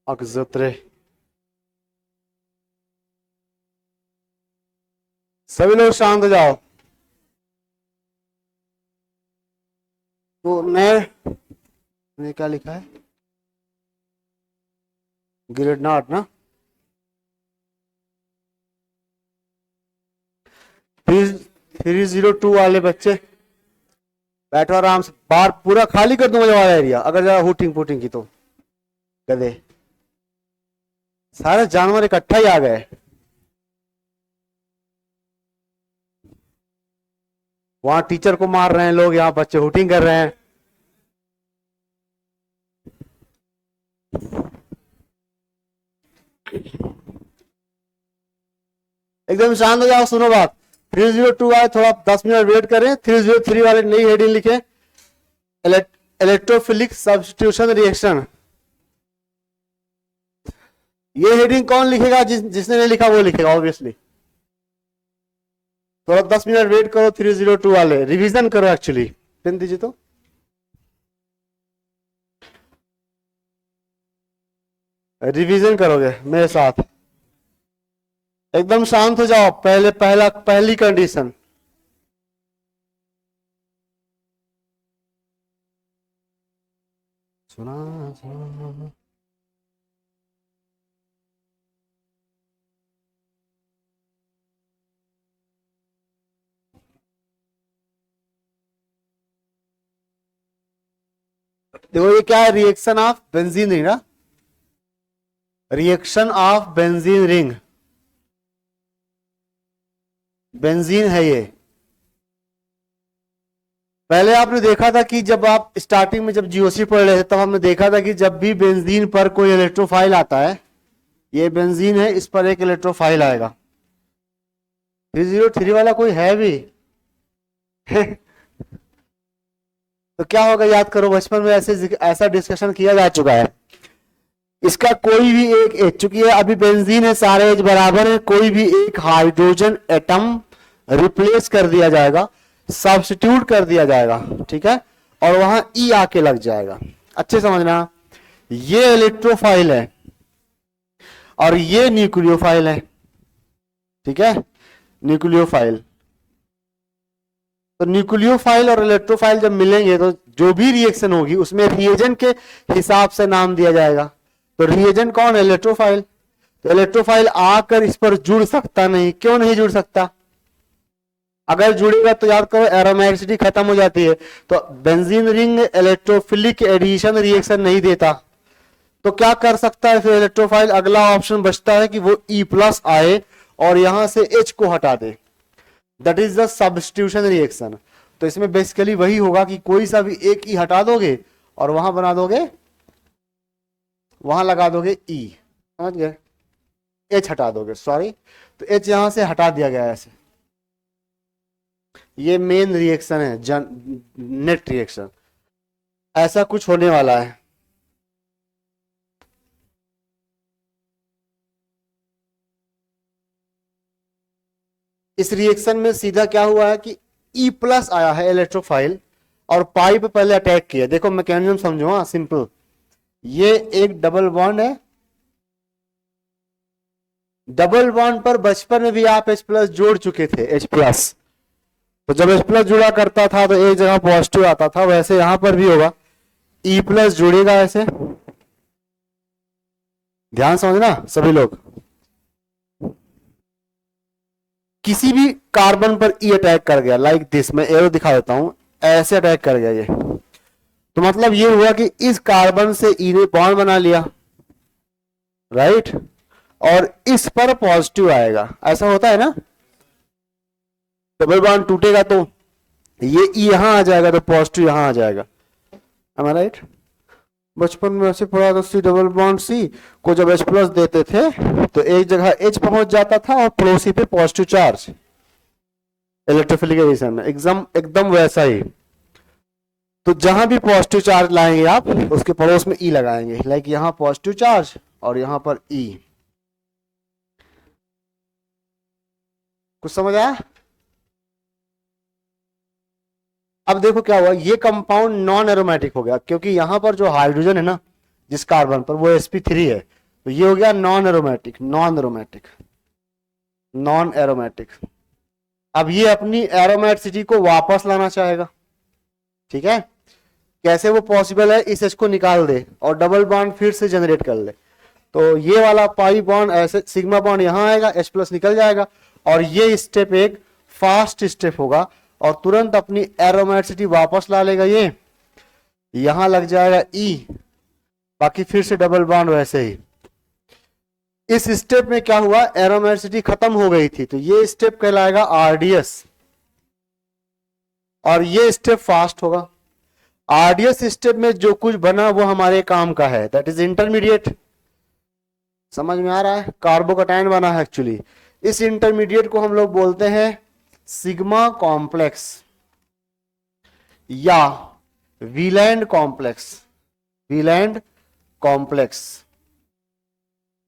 अक्जत्रे। सभी लोग शांत हो जाओ। तो मैं क्या लिखा है, ग्रेड नॉट ना। 302 वाले बच्चे बैठो आराम से, बाहर पूरा खाली कर दूंगा वाला एरिया अगर जरा हुटिंग पुटिंग की तो। गधे सारे जानवर इकट्ठा ही आ गए। वहां टीचर को मार रहे हैं लोग, यहाँ बच्चे हुटिंग कर रहे हैं। एकदम शांत हो जाओ, सुनो बात। 302 वाले थोड़ा 10 मिनट वेट करें। 303 वाले नई हेडिंग लिखे, इलेक्ट्रोफिलिक सब्स्टिट्यूशन रिएक्शन। ये हेडिंग कौन लिखेगा? जिसने नहीं लिखा वो लिखेगा ऑब्वियसली। थोड़ा 10 मिनट वेट करो। 302 वाले रिवीजन करो, एक्चुअली पेन दीजिए तो। रिवीजन करोगे मेरे साथ। एकदम शांत हो जाओ। पहली कंडीशन, सुना सुना। देखो ये क्या है, रिएक्शन ऑफ बेंजीन रिंग ना, reaction of benzene ring. Benzene है ये। पहले आपने देखा था कि जब आप स्टार्टिंग में जब जीओसी पढ़ रहे थे तब हमने देखा था कि जब भी बेंजीन पर कोई इलेक्ट्रोफाइल आता है, ये बेंजीन है, इस पर एक इलेक्ट्रोफाइल आएगा। 303 वाला कोई है भी तो क्या होगा, याद करो, बचपन में ऐसा डिस्कशन किया जा चुका है। इसका कोई भी एक एच, चूंकि अभी बेंजीन है, सारे एच बराबर है, कोई भी एक हाइड्रोजन एटम रिप्लेस कर दिया जाएगा, सब्स्टिट्यूट कर दिया जाएगा, ठीक है, और वहां ई आके लग जाएगा। अच्छे समझना, ये इलेक्ट्रोफाइल है और ये न्यूक्लियोफाइल है, ठीक है, न्यूक्लियोफाइल। तो न्यूक्लियोफाइल और इलेक्ट्रोफाइल जब मिलेंगे तो जो भी रिएक्शन होगी उसमें रिएजेंट के हिसाब से नाम दिया जाएगा। तो रिएजेंट कौन है? इलेक्ट्रोफाइल। तो इलेक्ट्रोफाइल आकर इस पर जुड़ सकता नहीं। क्यों नहीं जुड़ सकता? अगर जुड़ेगा तो याद करो एरोमेटिसिटी खत्म हो जाती है। तो benzene ring electrophilic addition reaction नहीं देता। तो क्या कर सकता है फिर इलेक्ट्रोफाइल? अगला ऑप्शन बचता है कि वो E+ आए और यहां से H को हटा दे। That is the substitution reaction. तो इसमें बेसिकली वही होगा कि कोई सा भी एक ई हटा दोगे और वहां बना दोगे, वहां लगा दोगे ई, समझ गए? एच हटा दोगे, सॉरी, तो एच यहां से हटा दिया गया ऐसे। ये मेन रिएक्शन है, नेट रिएक्शन। ऐसा कुछ होने वाला है। इस रिएक्शन में सीधा क्या हुआ है कि E+ आया है इलेक्ट्रोफाइल और पाई पे पहले अटैक किया। देखो मैकेनिज्म समझो, हाँ सिंपल। ये एक डबल बॉन्ड है, डबल बॉन्ड पर बचपन में भी आप H+ जोड़ चुके थे, H+। तो जब H+ जुड़ा करता था तो एक जगह पॉजिटिव आता था, वैसे यहां पर भी होगा, E+ जुड़ेगा ऐसे। ध्यान समझना सभी लोग। किसी भी कार्बन पर ई अटैक कर गया, लाइक दिस, मैं एरो दिखा देता हूं, ऐसे अटैक कर गया ये, तो मतलब ये हुआ कि इस कार्बन से ई ने बॉन्ड बना लिया, राइट, और इस पर पॉजिटिव आएगा। ऐसा होता है ना, डबल बॉन्ड टूटेगा तो ये ई यहां आ जाएगा तो पॉजिटिव यहां आ जाएगा, am I right? बचपन में ऐसे पढ़ा तो C डबल बॉन्ड C को जब H+ देते थे तो एक जगह H पहुंच जाता था और पड़ोसी पे पॉजिटिव चार्ज, इलेक्ट्रोफिलिक एडिशन में एकदम वैसा ही। तो जहां भी पॉजिटिव चार्ज लाएंगे आप उसके पड़ोस में E लगाएंगे, लाइक यहां पॉजिटिव चार्ज और यहां पर E। कुछ समझ आया? अब देखो क्या हुआ, ये कंपाउंड नॉन एरोमेटिक हो गया क्योंकि यहां पर जो हाइड्रोजन है ना जिस कार्बन पर, वो sp3 है, तो ये हो गया non aromatic, non aromatic, non aromatic. अब ये अपनी एरोमेटिसिटी को वापस लाना चाहेगा, ठीक है। कैसे वो पॉसिबल है, इस H को निकाल दे और डबल बॉन्ड फिर से जनरेट कर ले, तो ये वाला पाई बॉन्ड ऐसे सिग्मा बॉन्ड यहां आएगा, H प्लस निकल जाएगा और ये स्टेप एक फास्ट स्टेप होगा और तुरंत अपनी एरोमेटिसिटी वापस ला लेगा। ये यहां लग जाएगा E, बाकी फिर से डबल बॉन्ड वैसे ही। इस स्टेप में क्या हुआ, एरोमेटिसिटी खत्म हो गई थी, तो ये स्टेप कहलाएगा RDS और ये स्टेप फास्ट होगा। RDS स्टेप में जो कुछ बना वो हमारे काम का है, दैट इज इंटरमीडिएट। समझ में आ रहा है, कार्बोकैटायन बना है एक्चुअली। इस इंटरमीडिएट को हम लोग बोलते हैं सिग्मा कॉम्प्लेक्स या वीलैंड कॉम्प्लेक्स, वीलैंड कॉम्प्लेक्स।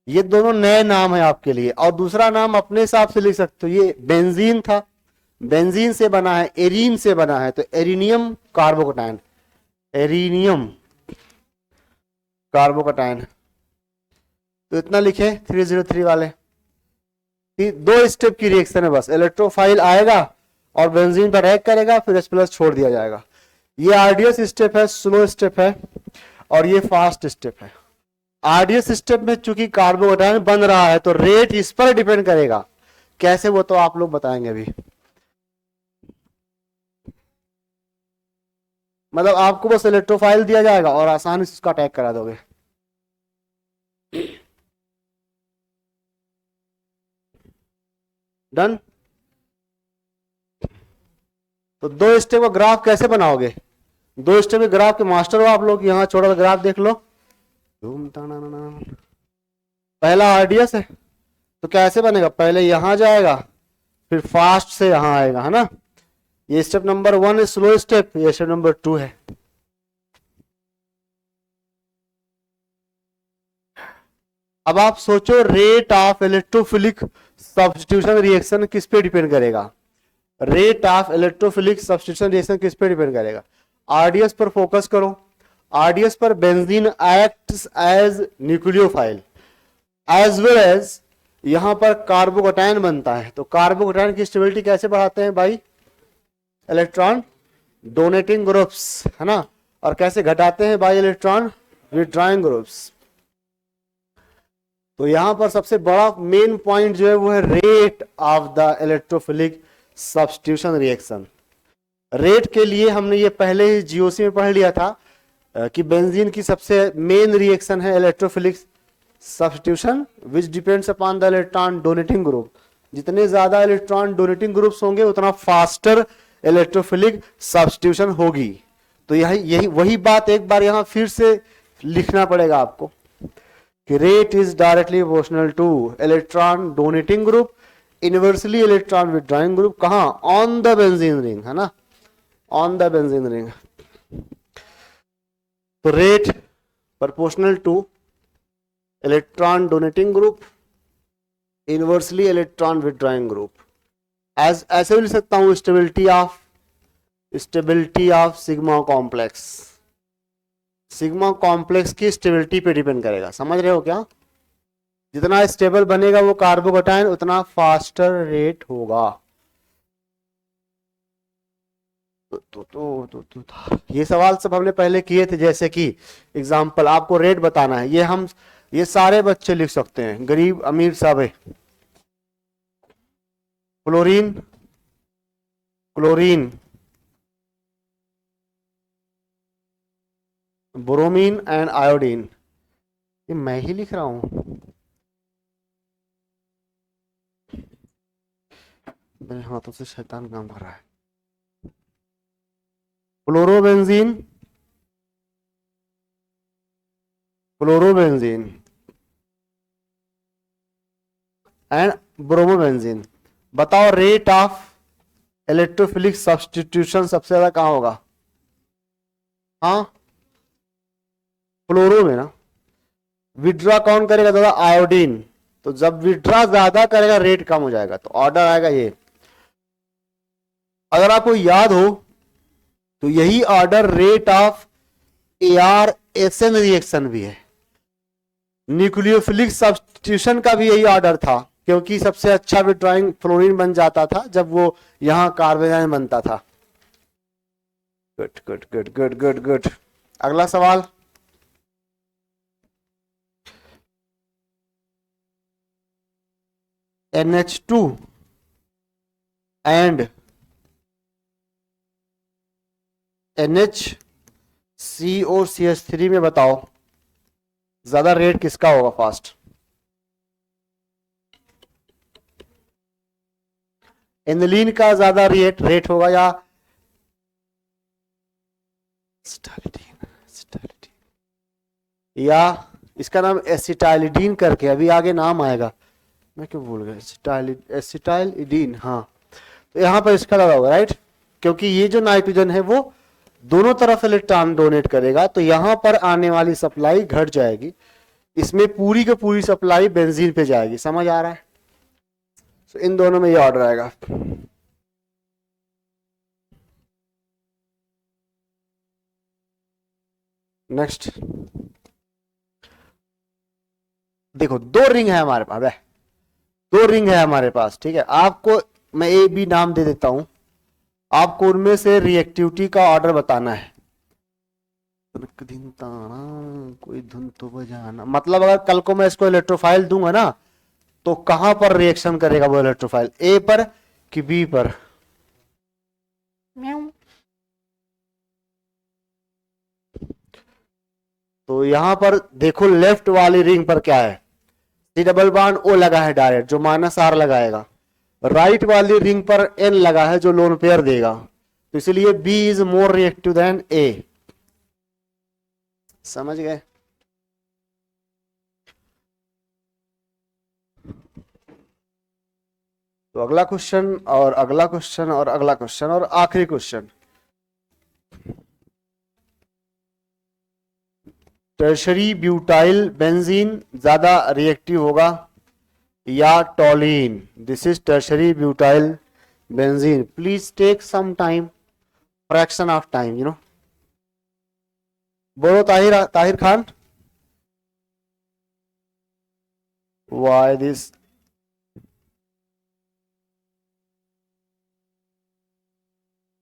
ये दोनों नए नाम है आपके लिए, और दूसरा नाम अपने हिसाब से लिख सकते हो। ये बेंजीन था, बेंजीन से बना है, एरीन से बना है, तो एरीनियम कार्बोकैटायन, एरीनियम कार्बोकैटायन। तो इतना लिखे 303 वाले। दो स्टेप की रिएक्शन है बस, इलेक्ट्रोफाइल आएगा और बेंजीन पर अटैक करेगा, फिर H प्लस छोड़ दिया जाएगा। ये RDS स्टेप है, स्लो स्टेप है, और ये फास्ट स्टेप है। RDS स्टेप में चूंकि कार्बोकैटायन बन रहा है तो रेट इस पर डिपेंड करेगा, कैसे वो तो आप लोग बताएंगे अभी। मतलब आपको बस इलेक्ट्रोफाइल दिया जाएगा और आसानी से उसका अटैक करा दोगे। डन। तो दो स्टेप का ग्राफ कैसे बनाओगे, दो स्टेप के ग्राफ के मास्टर हो आप लोग। यहां छोटा सा ग्राफ देख लो, पहला RDS है तो कैसे बनेगा, पहले यहां जाएगा फिर फास्ट से यहां आएगा, है ना। ये स्टेप नंबर 1 है स्लो स्टेप, ये स्टेप नंबर 2 है। अब आप सोचो rate of electrophilic substitution reaction किस पे डिपेंड करेगा, rate of electrophilic substitution reaction किस पे डिपेंड करेगा। RDS पर फोकस करो, RDS पर benzene acts as nucleophile as well as यहां पर कार्बोकैटायन बनता है। तो कार्बोकैटायन की स्टेबिलिटी कैसे बढ़ाते हैं भाई, इलेक्ट्रॉन डोनेटिंग ग्रुप्स, है ना, और कैसे घटाते हैं भाई, इलेक्ट्रॉन विथड्रॉइंग ग्रुप्स। तो यहां पर सबसे बड़ा मेन पॉइंट जो है वो है rate of the electrophilic substitution reaction. Rate के लिए हमने ये पहले ही GOC में पढ़ लिया था कि बेंजीन की सबसे मेन रिएक्शन है electrophilic substitution which depends upon the electron donating group. जितने ज्यादा इलेक्ट्रॉन डोनेटिंग ग्रुप्स होंगे उतना फास्टर इलेक्ट्रोफिलिक सब्स्टिट्यूशन होगी। तो यही वही बात एक बार यहां फिर से लिखना पड़ेगा आपको कि rate is directly proportional two electron donating group inversely electron withdrawing group, कहां, ऑन द बेंजीन रिंग, है ना, ऑन द बेंजीन रिंग। तो rate proportional two electron donating group inversely electron withdrawing group. ऐसे भी लिख सकता हूं stability of sigma complex, sigma complex की स्टेबिलिटी पे डिपेंड करेगा। समझ रहे हो क्या, जितना स्टेबल बनेगा वो कार्बोकैटायन उतना फास्टर रेट होगा। ये सवाल सब हमने पहले किए थे, जैसे कि एग्जांपल आपको रेट बताना है, ये सारे बच्चे लिख सकते हैं, गरीब अमीर सब है। Chlorine, chlorine, bromine and iodine, ये मैं ही लिख रहा हूं, मेरे हाथों से शैतान काम कर रहा है। Chlorobenzene, chlorobenzene and bromobenzene. बताओ रेट ऑफ इलेक्ट्रोफिलिक सब्स्टिट्यूशन सबसे ज्यादा कहां होगा, हाँ फ्लोरो में ना। विड्रॉ कौन करेगा ज्यादा, आयोडीन। तो जब विड्रॉ ज्यादा करेगा रेट कम हो जाएगा, तो ऑर्डर आएगा ये। अगर आपको याद हो तो यही order rate of AR SN reaction भी है। न्यूक्लियोफिलिक सब्स्टिट्यूशन का भी यही ऑर्डर था, क्योंकि सबसे अच्छा विड्रॉइंग फ्लोरीन बन जाता था जब वो यहां कार्बोनाइल बनता था। Good good good good good good. अगला सवाल, NH2 एंड NHCOCH3 में बताओ ज्यादा रेट किसका होगा फास्ट? एनिलीन का ज्यादा रेट होगा या या इसका नाम एसिटाइलिडीन करके अभी आगे नाम आएगा, मैं क्यों भूल गया, एसिटाइलिडीन। हाँ, तो यहां पर इसका लगा होगा, राइट, क्योंकि ये जो नाइट्रोजन है वो दोनों तरफ इलेक्ट्रॉन डोनेट करेगा, तो यहां पर आने वाली सप्लाई घट जाएगी, इसमें पूरी की पूरी सप्लाई बेंजीन पे जाएगी। समझ आ रहा है? तो इन दोनों में ये ऑर्डर आएगा। नेक्स्ट देखो, दो रिंग है हमारे पास, दो रिंग है हमारे पास, ठीक है। आपको मैं ए बी नाम दे देता हूं, आपको उनमें से रिएक्टिविटी का ऑर्डर बताना है। कोई धुन तो बजाना, मतलब अगर कल को मैं इसको इलेक्ट्रोफाइल दूंगा ना, तो कहां पर रिएक्शन करेगा वो इलेक्ट्रोफाइल, ए पर कि बी पर? तो यहां पर देखो लेफ्ट वाली रिंग पर क्या है, सी डबल बॉन्ड ओ लगा है डायरेक्ट, जो -R लगाएगा। राइट वाली रिंग पर N लगा है, जो लोन पेयर देगा, तो इसलिए B is more reactive than A। समझ गए? तो अगला क्वेश्चन और अगला क्वेश्चन और अगला क्वेश्चन और आखिरी क्वेश्चन, टर्शरी ब्यूटाइल बेंजीन ज्यादा रिएक्टिव होगा या toluene? This is tertiary butyl benzene. Please take some time, fraction of time, बोलो ताहिर खान। Why this?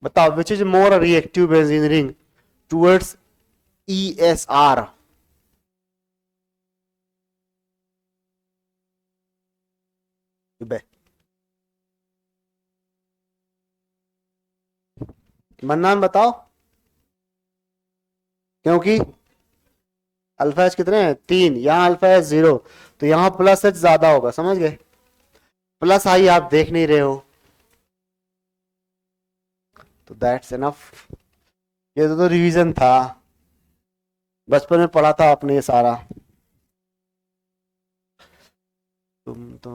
बताओ, which is more reactive benzene ring towards ESR? Mannan बताओ, क्योंकि अल्फा एच कितने हैं? 3, यहाँ अल्फा एच 0, तो यहाँ प्लस एच ज्यादा होगा। समझ गए? प्लस आई आप देख नहीं रहे हो, तो दैट्स इनफ। ये तो रिवीजन था, बचपन में पढ़ा था आपने ये सारा। तुम तो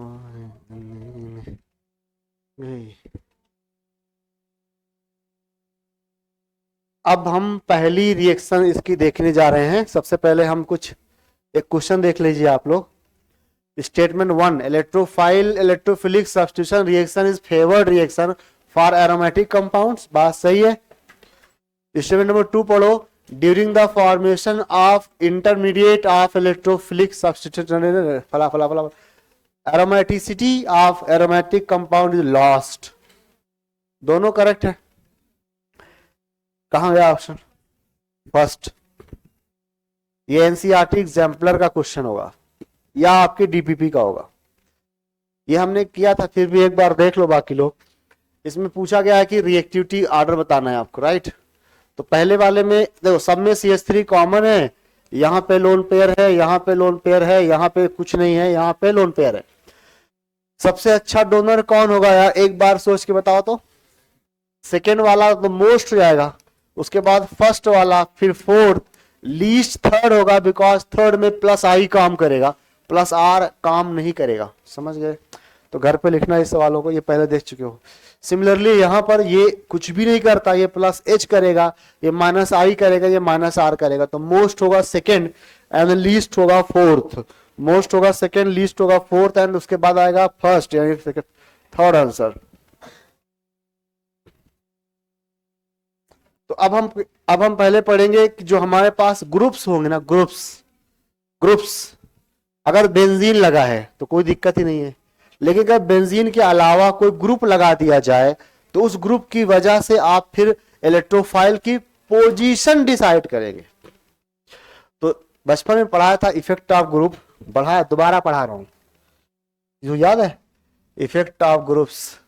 अब हम पहली रिएक्शन इसकी देखने जा रहे हैं। सबसे पहले हम कुछ एक क्वेश्चन देख लीजिए आप लोग। Statement 1, electrophile electrophilic substitution reaction is favoured reaction for aromatic compounds. बात सही है। स्टेटमेंट नंबर 2 पढ़ो, during the formation of intermediate of electrophilic substitution फला फला फला aromaticity of aromatic compound is lost. दोनों करेक्ट है। कहां गया ऑप्शन फर्स्ट? ये एनसीईआरटी एग्जाम्पलर का क्वेश्चन होगा या आपके डीपीपी का होगा। ये हमने किया था, फिर भी एक बार देख लो बाकी लोग। इसमें पूछा गया है कि रिएक्टिविटी ऑर्डर बताना है आपको, राइट। तो पहले वाले में देखो, सब में CH3 कॉमन है, यहाँ पे लोन पेयर है, यहाँ पे लोन पेयर है, यहाँ पे कुछ नहीं है, यहाँ पे लोन पेयर है। सबसे अच्छा डोनर कौन होगा यार, एक बार सोच के बताओ तो। सेकेंड वाला तो मोस्ट हो जाएगा, उसके बाद फर्स्ट वाला, फिर फोर्थ, लीस्ट थर्ड होगा, बिकॉज थर्ड में +I काम करेगा, +R काम नहीं करेगा। समझ गए? तो घर पे लिखना इस सवालों को, ये पहले देख चुके हो। सिमिलरली यहां पर ये कुछ भी नहीं करता, ये +H करेगा, ये -I करेगा, ये -R करेगा। तो मोस्ट होगा सेकेंड एंड लीस्ट होगा फोर्थ। मोस्ट होगा सेकेंड, लीस्ट होगा फोर्थ, एंड उसके बाद आएगा फर्स्ट यानी थर्ड आंसर। तो अब हम पहले पढ़ेंगे कि जो हमारे पास ग्रुप्स होंगे ना, ग्रुप्स अगर बेंजीन लगा है तो कोई दिक्कत ही नहीं है, लेकिन अगर बेंजीन के अलावा कोई ग्रुप लगा दिया जाए तो उस ग्रुप की वजह से आप फिर इलेक्ट्रोफाइल की पोजीशन डिसाइड करेंगे। तो बचपन में पढ़ाया था इफेक्ट ऑफ ग्रुप, पढ़ाया, दोबारा पढ़ा रहा हूं, जो याद है effect of groups.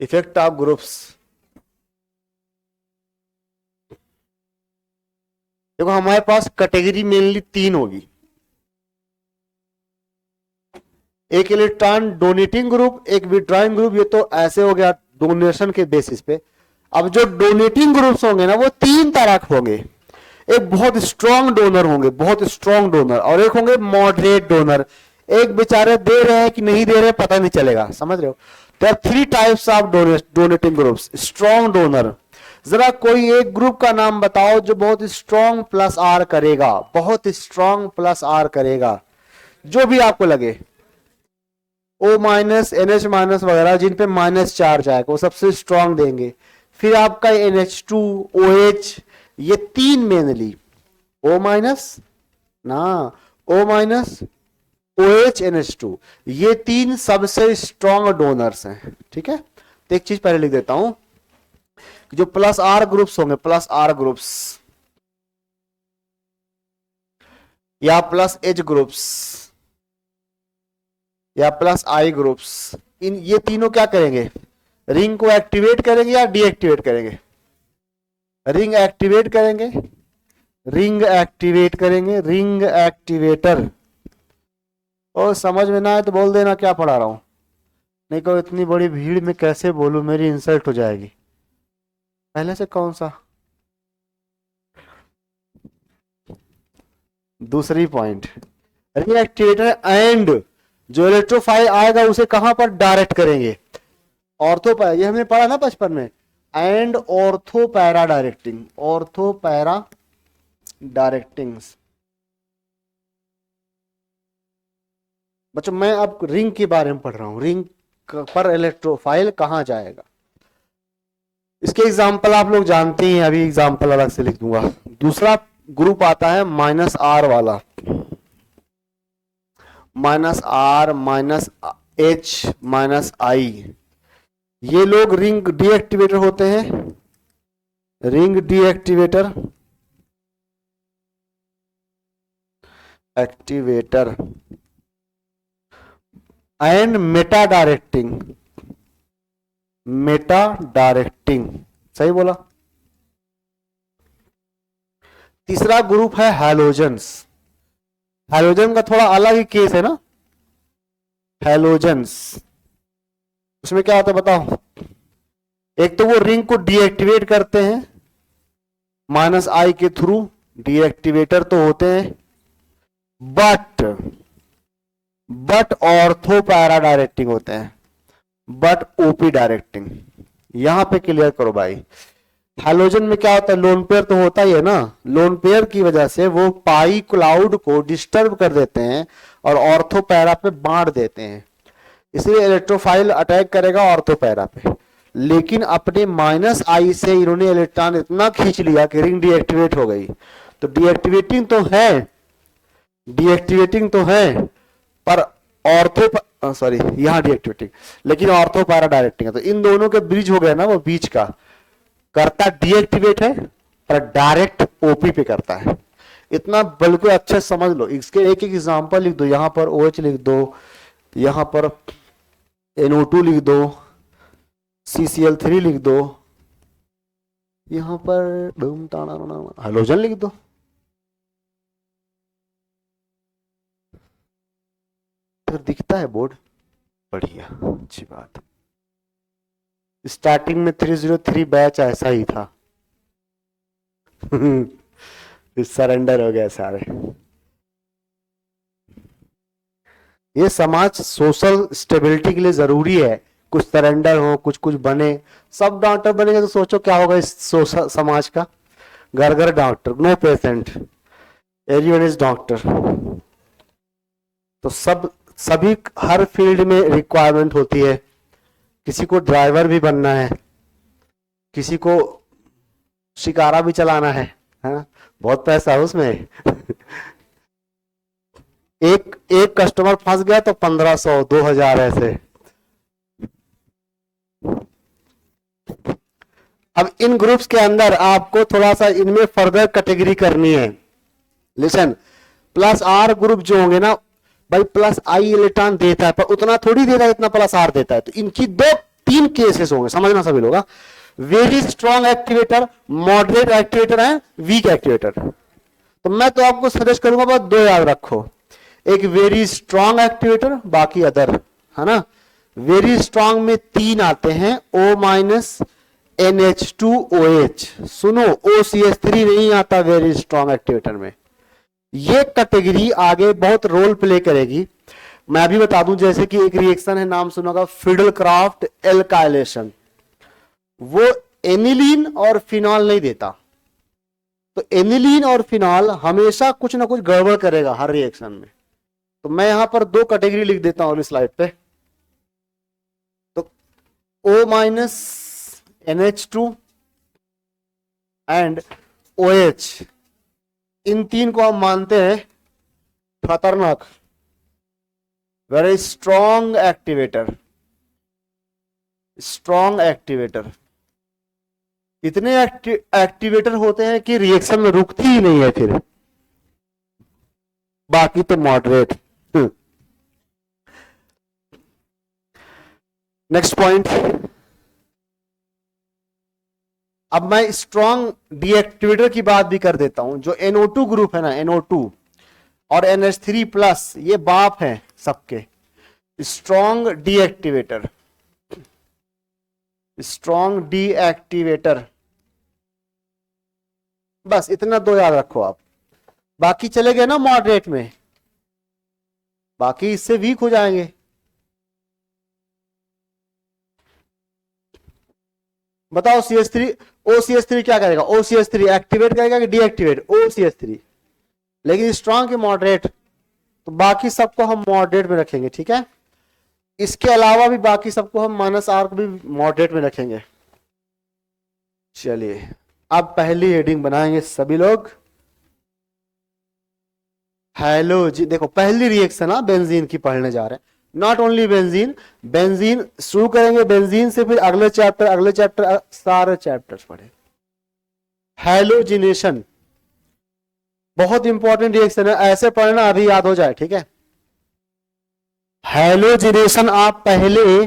Effect of groups, देखो हमारे पास कैटेगरी मेनली 3 होगी, एक इलेक्ट्रॉन डोनेटिंग ग्रुप, एक विड्रॉइंग ग्रुप, ये तो ऐसे हो गया डोनेशन के बेसिस पे। अब जो डोनेटिंग ग्रुप्स होंगे ना वो 3 तरह के होंगे, एक बहुत स्ट्रॉन्ग डोनर होंगे, बहुत स्ट्रॉन्ग डोनर, और एक होंगे मॉडरेट डोनर, एक बेचारे दे रहे हैं कि नहीं दे रहे पता नहीं चलेगा, समझ रहे हो। तो 3 types of donating groups. Strong donor, जरा कोई एक ग्रुप का नाम बताओ जो बहुत स्ट्रॉन्ग प्लस आर करेगा, बहुत स्ट्रॉन्ग प्लस आर करेगा, जो भी आपको लगे, O माइनस NH माइनस वगैरह जिन पे माइनस चार्ज आएगा वो सबसे स्ट्रॉन्ग देंगे। फिर आपका NH2 OH, ये 3 मेनली, O माइनस ना, O माइनस OH NH2, ये 3 सबसे स्ट्रॉन्ग डोनर्स हैं, ठीक है। तो एक चीज पहले लिख देता हूं, जो प्लस आर ग्रुप्स होंगे, प्लस आर ग्रुप्स या प्लस H ग्रुप्स या प्लस आई ग्रुप्स, इन ये तीनों क्या करेंगे, रिंग को एक्टिवेट करेंगे या डीएक्टिवेट करेंगे, रिंग एक्टिवेट करेंगे, रिंग एक्टिवेट करेंगे, रिंग एक्टिवेटर। और समझ में ना आए तो बोल देना क्या पढ़ा रहा हूं, नहीं तो इतनी बड़ी भीड़ में कैसे बोलूं, मेरी इंसल्ट हो जाएगी। पहले से कौन सा, दूसरी पॉइंट, रिंग एक्टिवेटर एंड जो इलेक्ट्रोफाइल आएगा उसे कहां पर डायरेक्ट करेंगे, ऑर्थो पैरा, ये हमने पढ़ा ना बचपन में, and ortho para directing, ortho para directing. बच्चों मैं अब रिंग के बारे में पढ़ रहा हूं, रिंग पर इलेक्ट्रोफाइल कहां जाएगा। इसके एग्जाम्पल आप लोग जानते हैं, अभी एग्जाम्पल अलग से लिख दूंगा। दूसरा ग्रुप आता है माइनस आर वाला, minus R minus H minus I, ये लोग रिंग डीएक्टिवेटर होते हैं, ring deactivator, activator and meta directing, meta directing, सही बोला। तीसरा ग्रुप है हैलोजेंस, हैलोजन का थोड़ा अलग ही केस है ना, हैलोजेंस, उसमें क्या होता है बताओ, एक तो वो रिंग को डीएक्टिवेट करते हैं माइनस आई के थ्रू, डीएक्टिवेटर तो होते हैं, बट ऑर्थो पैरा डायरेक्टिंग होते हैं, बट ओपी डायरेक्टिंग। यहां पे क्लियर करो भाई, हैलोजन में क्या होता है, लोन पेयर तो होता ही है ना, लोन पेयर की वजह से वो पाई क्लाउड को डिस्टर्ब कर देते हैं और ऑर्थो पैरा पे बांट देते हैं, इसलिए इलेक्ट्रोफाइल अटैक करेगा ऑर्थो पैरा पे। लेकिन अपने माइनस आई से इन्होंने इलेक्ट्रॉन इतना खींच लिया कि रिंग डीएक्टिवेट हो गई। तो डीएक्टिवेटिंग तो है, डीएक्टिवेटिंग तो है, पर ऑर्थो सॉरी यहां डीएक्टिवेटिंग, लेकिन ऑर्थो पैरा डायरेक्टिंग है। तो इन दोनों के ब्रिज हो गया ना, वो बीच का करता डीएक्टिवेट है पर डायरेक्ट ओपी पे करता है। इतना बिल्कुल अच्छे समझ लो, इसके एक एक एग्जांपल लिख दो, यहां पर OH लिख दो, यहां पर NO2 लिख दो, CCl3 लिख दो, यहां पर हाइड्रोजन लिख दो। फिर दिखता है बोर्ड, बढ़िया, अच्छी बात। स्टार्टिंग में 303 बैच ऐसा ही था सरेंडर हो गया सारे। ये समाज सोशल स्टेबिलिटी के लिए जरूरी है, कुछ सरेंडर हो, कुछ कुछ बने। सब डॉक्टर बनेंगे तो सोचो क्या होगा इस सोशल समाज का, घर घर doctor, no patient, everyone is doctor. तो सभी हर फील्ड में रिक्वायरमेंट होती है किसी को ड्राइवर भी बनना है, किसी को शिकारा भी चलाना है ना, बहुत पैसा है उसमें। एक एक कस्टमर फंस गया तो 1500 2000 ऐसे। अब इन ग्रुप्स के अंदर आपको थोड़ा सा इनमें फर्दर कैटेगरी करनी है। लिसन, प्लस आर ग्रुप जो होंगे ना भाई, प्लस आई इलेक्ट्रॉन देता है पर उतना थोड़ी देता है इतना प्लस आर देता है। तो इनकी दो तीन केसेस होंगे, समझना सभी लोग। Very strong activator, moderate activator and weak activator. तो मैं तो आपको सजेस्ट करूंगा बस दो याद रखो, एक वेरी स्ट्रॉन्ग एक्टिवेटर, बाकी अदर, है ना। वेरी स्ट्रॉन्ग में तीन आते हैं, O- NH2OH। सुनो, OCH3 नहीं आता वेरी स्ट्रॉन्ग एक्टिवेटर में। ये कैटेगरी आगे बहुत रोल प्ले करेगी। मैं भी बता दूं, जैसे कि एक रिएक्शन है, नाम सुनोगा फिडलक्राफ्ट एल्काइलेशन। वो एनिलीन और फिनॉल नहीं देता। तो एनिलीन और फिनॉल हमेशा कुछ ना कुछ गड़बड़ करेगा हर रिएक्शन में। तो मैं यहां पर दो कैटेगरी लिख देता हूं इस स्लाइड पे। तो O- NH2 एंड OH, इन तीन को हम मानते हैं खतरनाक, very strong activator. Strong activator, इतने एक्टिवेटर होते हैं कि रिएक्शन में रुकती ही नहीं है फिर। बाकी तो मॉडरेट। Next point. अब मैं स्ट्रॉन्ग डीएक्टिवेटर की बात भी कर देता हूं। जो NO2 ग्रुप है ना, NO2 और NH3+, ये बाप है सबके। स्ट्रॉन्ग डीएक्टिवेटर, स्ट्रॉन्ग डीएक्टिवेटर, बस इतना दो याद रखो आप। बाकी चले गए ना मॉडरेट में, बाकी इससे वीक हो जाएंगे। बताओ CH3, OCH3 क्या करेगा? OCH3 एक्टिवेट करेगा कि डीएक्टिवेट? OCH3। लेकिन स्ट्रॉन्ग के मॉडरेट, तो बाकी सबको हम मॉडरेट में रखेंगे, ठीक है। इसके अलावा भी बाकी सबको हम -R को भी मॉडरेट में रखेंगे। चलिए अब पहली हेडिंग बनाएंगे सभी लोग। हैलोजन, देखो पहली रिएक्शन बेंजीन की पढ़ने जा रहे हैं। नॉट ओनली बेंजीन, बेंजीन शुरू करेंगे बेंजीन से, फिर अगले चैप्टर सारे चैप्टर्स पढ़े। हैलोजिनेशन बहुत इंपॉर्टेंट रिएक्शन है, ऐसे पढ़ना अभी याद हो जाए, ठीक है। हैलोजिनेशन आप पहले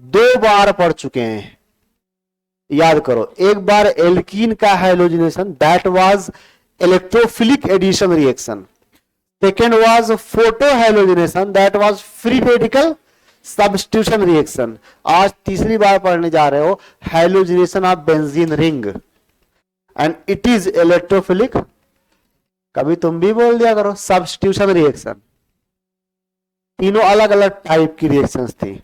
2 बार पढ़ चुके हैं, याद करो। एक बार एल्कीन का halogenation, that was electrophilic addition reaction. Second was photo halogenation, that was free radical substitution reaction. आज तीसरी बार पढ़ने जा रहे हो halogenation of benzene ring and it is electrophilic, कभी तुम भी बोल दिया करो, सब्स्टिट्यूशन रिएक्शन। तीनों अलग अलग टाइप की रिएक्शंस थी।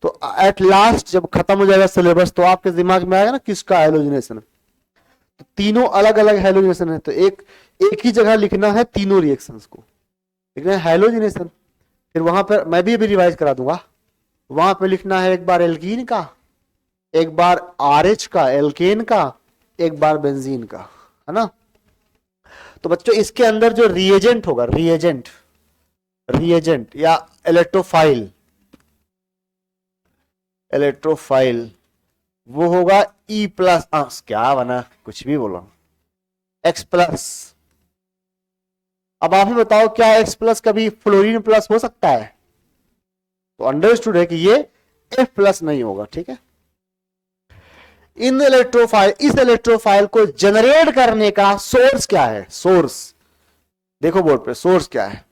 तो एट लास्ट जब खत्म हो जाएगा सिलेबस तो आपके दिमाग में आएगा ना किसका हैलोजिनेशन। तो तीनों अलग अलग हैलोजिनेशन है, तो एक ही जगह लिखना है तीनों रिएक्शंस को, लिखना है हैलोजिनेशन। फिर वहां पर मैं भी अभी रिवाइज करा दूंगा, वहां पे लिखना है एक बार एल्कीन का, एक बार RH का एल्केन का, एक बार बेंजीन का, है ना। तो बच्चों इसके अंदर जो रिएजेंट होगा, रिएजेंट या इलेक्ट्रोफाइल वो होगा E+, क्या बना, कुछ भी बोलो, X+। अब आप ही बताओ क्या X+ कभी फ्लोरीन प्लस हो सकता है? तो अंडरस्टूड है कि ये F+ नहीं होगा, ठीक है। इन इलेक्ट्रोफाइल, इस इलेक्ट्रोफाइल को जनरेट करने का सोर्स क्या है? सोर्स देखो बोर्ड पे, सोर्स क्या है?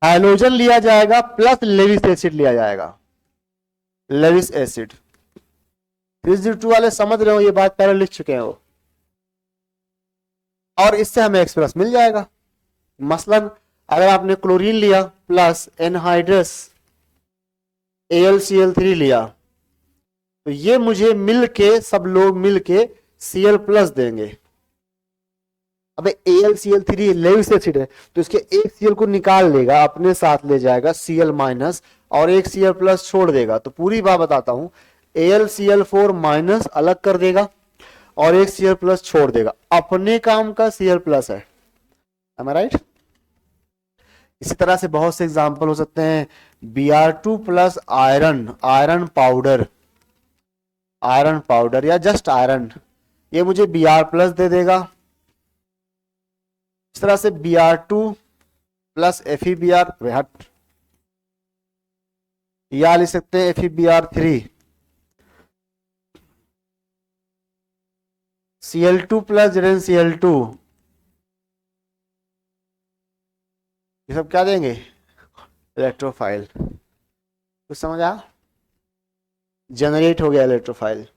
हाइड्रोजन लिया जाएगा प्लस लेविस एसिड लिया जाएगा, लेविस एसिड। 302 वाले समझ रहे हो, ये बात पहले लिख चुके हैं वो। और इससे हमें X+ मिल जाएगा। मसलन अगर आपने क्लोरीन लिया प्लस एनहाइड्रस AlCl3 लिया, तो ये मुझे मिलके, सब लोग मिलके Cl+ देंगे। अबे AlCl3 लेविस एसिड है, तो इसके एक Cl को निकाल लेगा, अपने साथ ले जाएगा Cl माइनस, और एक Cl प्लस छोड़ देगा। तो पूरी बात बताता हूं, AlCl4 माइनस अलग कर देगा और एक Cl प्लस छोड़ देगा, अपने काम का Cl प्लस है। Am I right? इसी तरह से बहुत से एग्जाम्पल हो सकते हैं, Br2 plus iron, iron powder या जस्ट आयरन, ये मुझे Br प्लस दे देगा। इस तरह से Br2 प्लस FeBr हट, या लिख सकते हैं FeBr3, Cl2 प्लस Cl2, ये सब क्या देंगे, इलेक्ट्रोफाइल। कुछ समझ आ, जनरेट हो गया इलेक्ट्रोफाइल।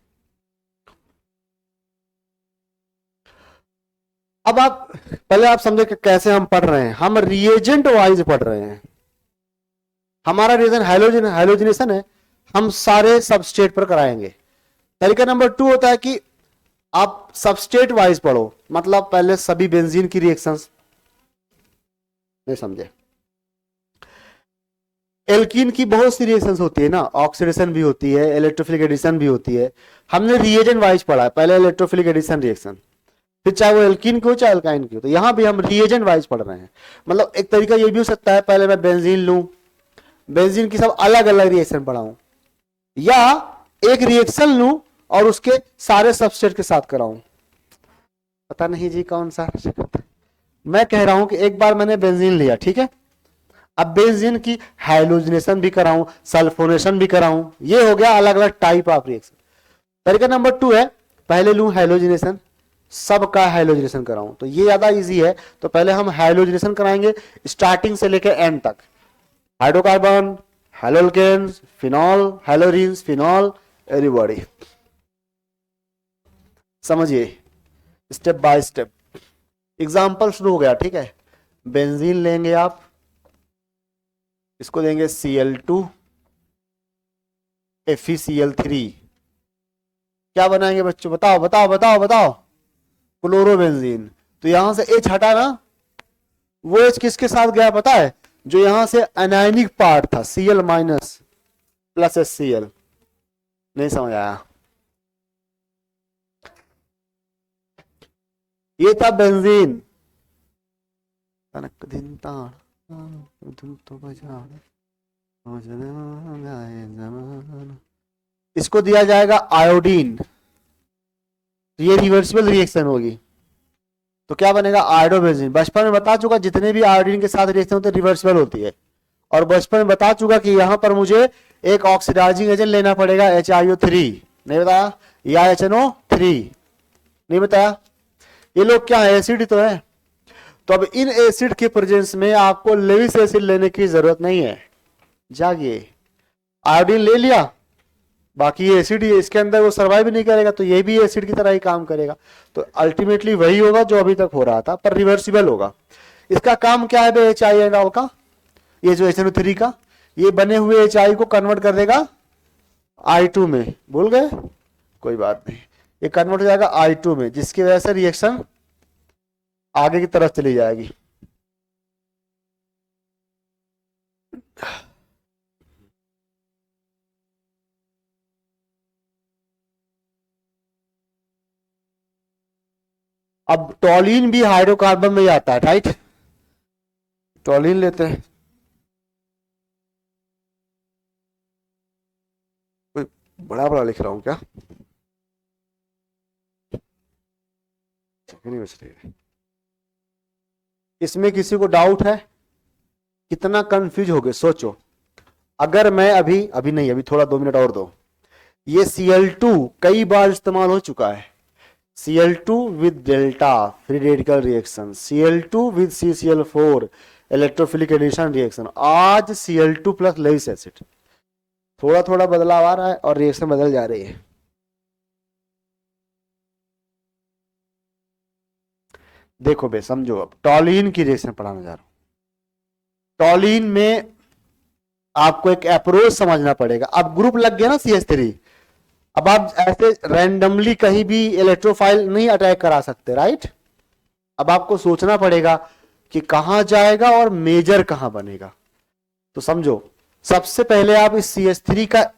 अब आप पहले आप समझे कि कैसे हम पढ़ रहे हैं, हम रिएजेंट वाइज पढ़ रहे हैं। हमारा रीजन हाइलोजिनेशन है, हम सारे सबस्टेट पर कराएंगे। तरीका नंबर 2 होता है कि आप सबस्टेट वाइज पढ़ो, मतलब पहले सभी बेंजीन की रिएक्शंस, नहीं समझे, एल्कीन की बहुत सी रिएक्शंस होती है ना, ऑक्सीडेशन भी होती है, इलेक्ट्रोफिलिक एडिशन भी होती है। हमने रिएजेंट वाइज पढ़ा है, पहले इलेक्ट्रोफिलिक एडिशन रिएक्शन, फिर चाहे वो एल्कीन की हो चाहे अल्काइन की हो। तो यहां भी हम रिएजेंट वाइज पढ़ रहे हैं। मतलब एक तरीका ये भी हो सकता है, पहले मैं बेंजीन लूं, बेंजीन की सब अलग अलग रिएक्शन पढ़ाऊं, या एक रिएक्शन लूं और उसके सारे सबस्टेट के साथ कराऊं। पता नहीं जी कौन सा। मैं कह रहा हूं कि एक बार मैंने बेंजीन लिया, ठीक है, अब बेंजीन की हाइलोजिनेशन भी कराऊं, सल्फोनेशन भी कराऊं, ये हो गया अलग अलग टाइप ऑफ रिएक्शन। तरीका नंबर 2 है, पहले लूं हाइलोजिनेशन, सबका हाइलोजिनेशन कराऊं, तो ये ज्यादा इजी है। तो पहले हम हाइलोजिनेशन कराएंगे स्टार्टिंग से लेकर एंड तक, hydrocarbon, haloalkanes, phenol, हेलोरिन्स, phenol, everybody. समझिए स्टेप बाय स्टेप। एग्जाम्पल शुरू हो गया, ठीक है। बेंजीन लेंगे आप, इसको देंगे Cl2 FeCl3, क्या बनाएंगे बच्चों, बताओ बताओ बताओ बताओ, क्लोरोबेंजीन। तो यहां से H हटा ना, वो H किसके साथ गया पता है, जो यहां से अनायनिक पार्ट था, Cl माइनस प्लस HCl। नहीं समझ आया, ये था बेंजीन। इसको दिया जाएगा आयोडीन, ये रिवर्सिबल रिएक्शन होगी, तो क्या बनेगा, आयोडोबेंजीन। बचपन में बता चुका जितने भी आयोडीन के साथ रिएक्शन होते हैं रिवर्सिबल होती है, और बचपन में बता चुका कि यहां पर मुझे एक ऑक्सीडाइजिंग एजेंट लेना पड़ेगा HiO3, नहीं बताया, या HNO3, नहीं बताया। ये लोग क्या है, एसिड तो है। तो अब इन एसिड के प्रेजेंस में आपको लेविस एसिड लेने की जरूरत नहीं है, जागिए। आयोडीन ले लिया, बाकी ये एसिड इसके अंदर वो सर्वाइव नहीं करेगा, तो ये भी एसिड की तरह ही काम करेगा। तो अल्टीमेटली वही होगा जो अभी तक हो रहा था, पर रिवर्सिबल होगा। इसका काम क्या है HI का, ये जो HNO3 का, ये बने हुए HI को कन्वर्ट कर देगा I2 में, भूल गए, कोई बात नहीं, ये कन्वर्ट हो जाएगा I2 में, जिसकी वजह से रिएक्शन आगे की तरफ चली जाएगी। अब टॉलिन भी हाइड्रोकार्बन में ही आता है, राइट। टॉलिन लेते हैं, कोई बड़ा बड़ा लिख रहा हूं क्या, नहीं बच रही है। इसमें किसी को डाउट है, कितना कंफ्यूज हो गए सोचो। अगर मैं अभी नहीं, अभी थोड़ा 2 मिनट और दो। ये Cl2 कई बार इस्तेमाल हो चुका है, Cl2 with delta free radical reaction, Cl2 with CCl4 electrophilic addition reaction, आज Cl2 प्लस लेविस एसिड। थोड़ा थोड़ा बदलाव आ रहा है और रिएक्शन बदल जा रही है। देखो बे, समझो, अब टॉलिन की रिएक्शन पढ़ाने जा रहा हूं। टॉलिन में आपको एक अप्रोच समझना पड़ेगा। अब ग्रुप लग गया ना CH3, अब आप ऐसे रैंडमली कहीं भी इलेक्ट्रोफाइल नहीं अटैक करा सकते, राइट। अब आपको सोचना पड़ेगा कि कहां जाएगा और मेजर कहां बनेगा। तो समझो, सबसे पहले आप इस CH3 का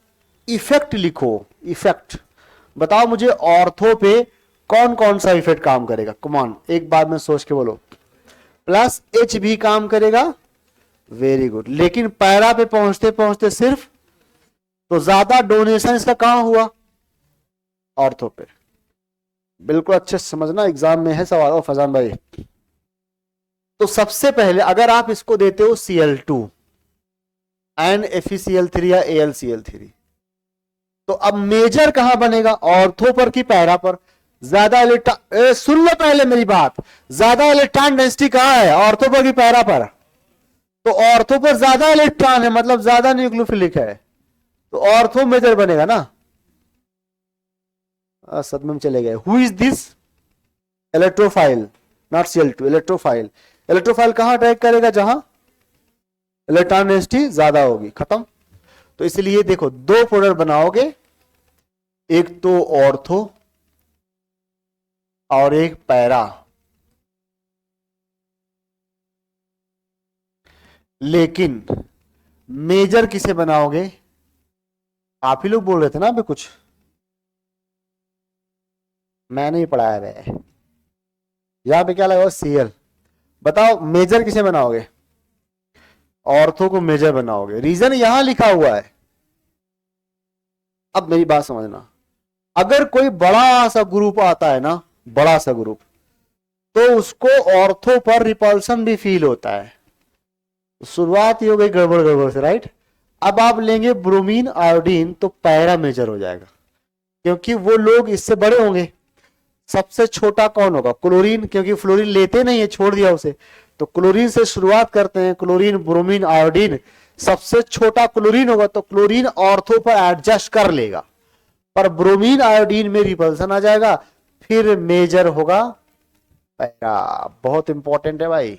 इफेक्ट लिखो। इफेक्ट बताओ मुझे, ऑर्थो पे कौन कौन सा इफेक्ट काम करेगा? कमान, एक बार में सोच के बोलो। प्लस H भी काम करेगा, वेरी गुड। लेकिन पैरा पे पहुंचते पहुंचते सिर्फ, तो ज्यादा डोनेशन इसका कहां हुआ? ऑर्थो पे। बिल्कुल अच्छे से समझना, एग्जाम में है सवाल। फजान भाई, तो सबसे पहले अगर आप इसको देते हो Cl2 NaFeCl3 या AlCl3, तो अब मेजर कहां बनेगा? ऑर्थो पर कि पैरा पर? ज्यादा इलेक्ट्रॉन, सुन लो पहले मेरी बात, ज्यादा इलेक्ट्रॉन डेंसिटी कहां है? ऑर्थो पर कि पैरा पर? तो ऑर्थो पर ज्यादा इलेक्ट्रॉन है, मतलब ज्यादा न्यूक्लियोफिलिक है, तो ऑर्थो मेजर बनेगा ना। सदमे में चले गए। Who is this? Electrophile, not Cl2, electrophile. Electrophile कहां अटैक करेगा? जहां इलेक्ट्रॉन डेंसिटी ज्यादा होगी। खत्म। तो इसलिए देखो, दो प्रोडक्ट बनाओगे, एक तो ऑर्थो और एक पैरा। लेकिन मेजर किसे बनाओगे? आप ही लोग बोल रहे थे ना अभी कुछ, मैंने ही पढ़ाया है। यहां पे क्या लगा? Cl। बताओ मेजर किसे बनाओगे? ऑर्थो को मेजर बनाओगे। रीजन यहां लिखा हुआ है। अब मेरी बात समझना, अगर कोई बड़ा सा ग्रुप आता है ना, बड़ा सा ग्रुप, तो उसको ऑर्थो पर रिपल्सन भी फील होता है। शुरुआत ही हो गई गड़बड़ गड़बड़ से, राइट। अब आप लेंगे ब्रोमीन आयोडीन, तो पैरा मेजर हो जाएगा, क्योंकि वो लोग इससे बड़े होंगे। सबसे छोटा कौन होगा? क्लोरीन, क्योंकि फ्लोरीन लेते नहीं है, छोड़ दिया उसे। तो क्लोरीन से शुरुआत करते हैं, क्लोरीन, ब्रोमीन, आयोडीन। सबसे छोटा क्लोरीन होगा, तो क्लोरीन ऑर्थो पर एडजस्ट कर लेगा, पर ब्रोमीन आयोडीन में रिपल्सन आ जाएगा, फिर मेजर होगा पैरा। बहुत इंपॉर्टेंट है भाई।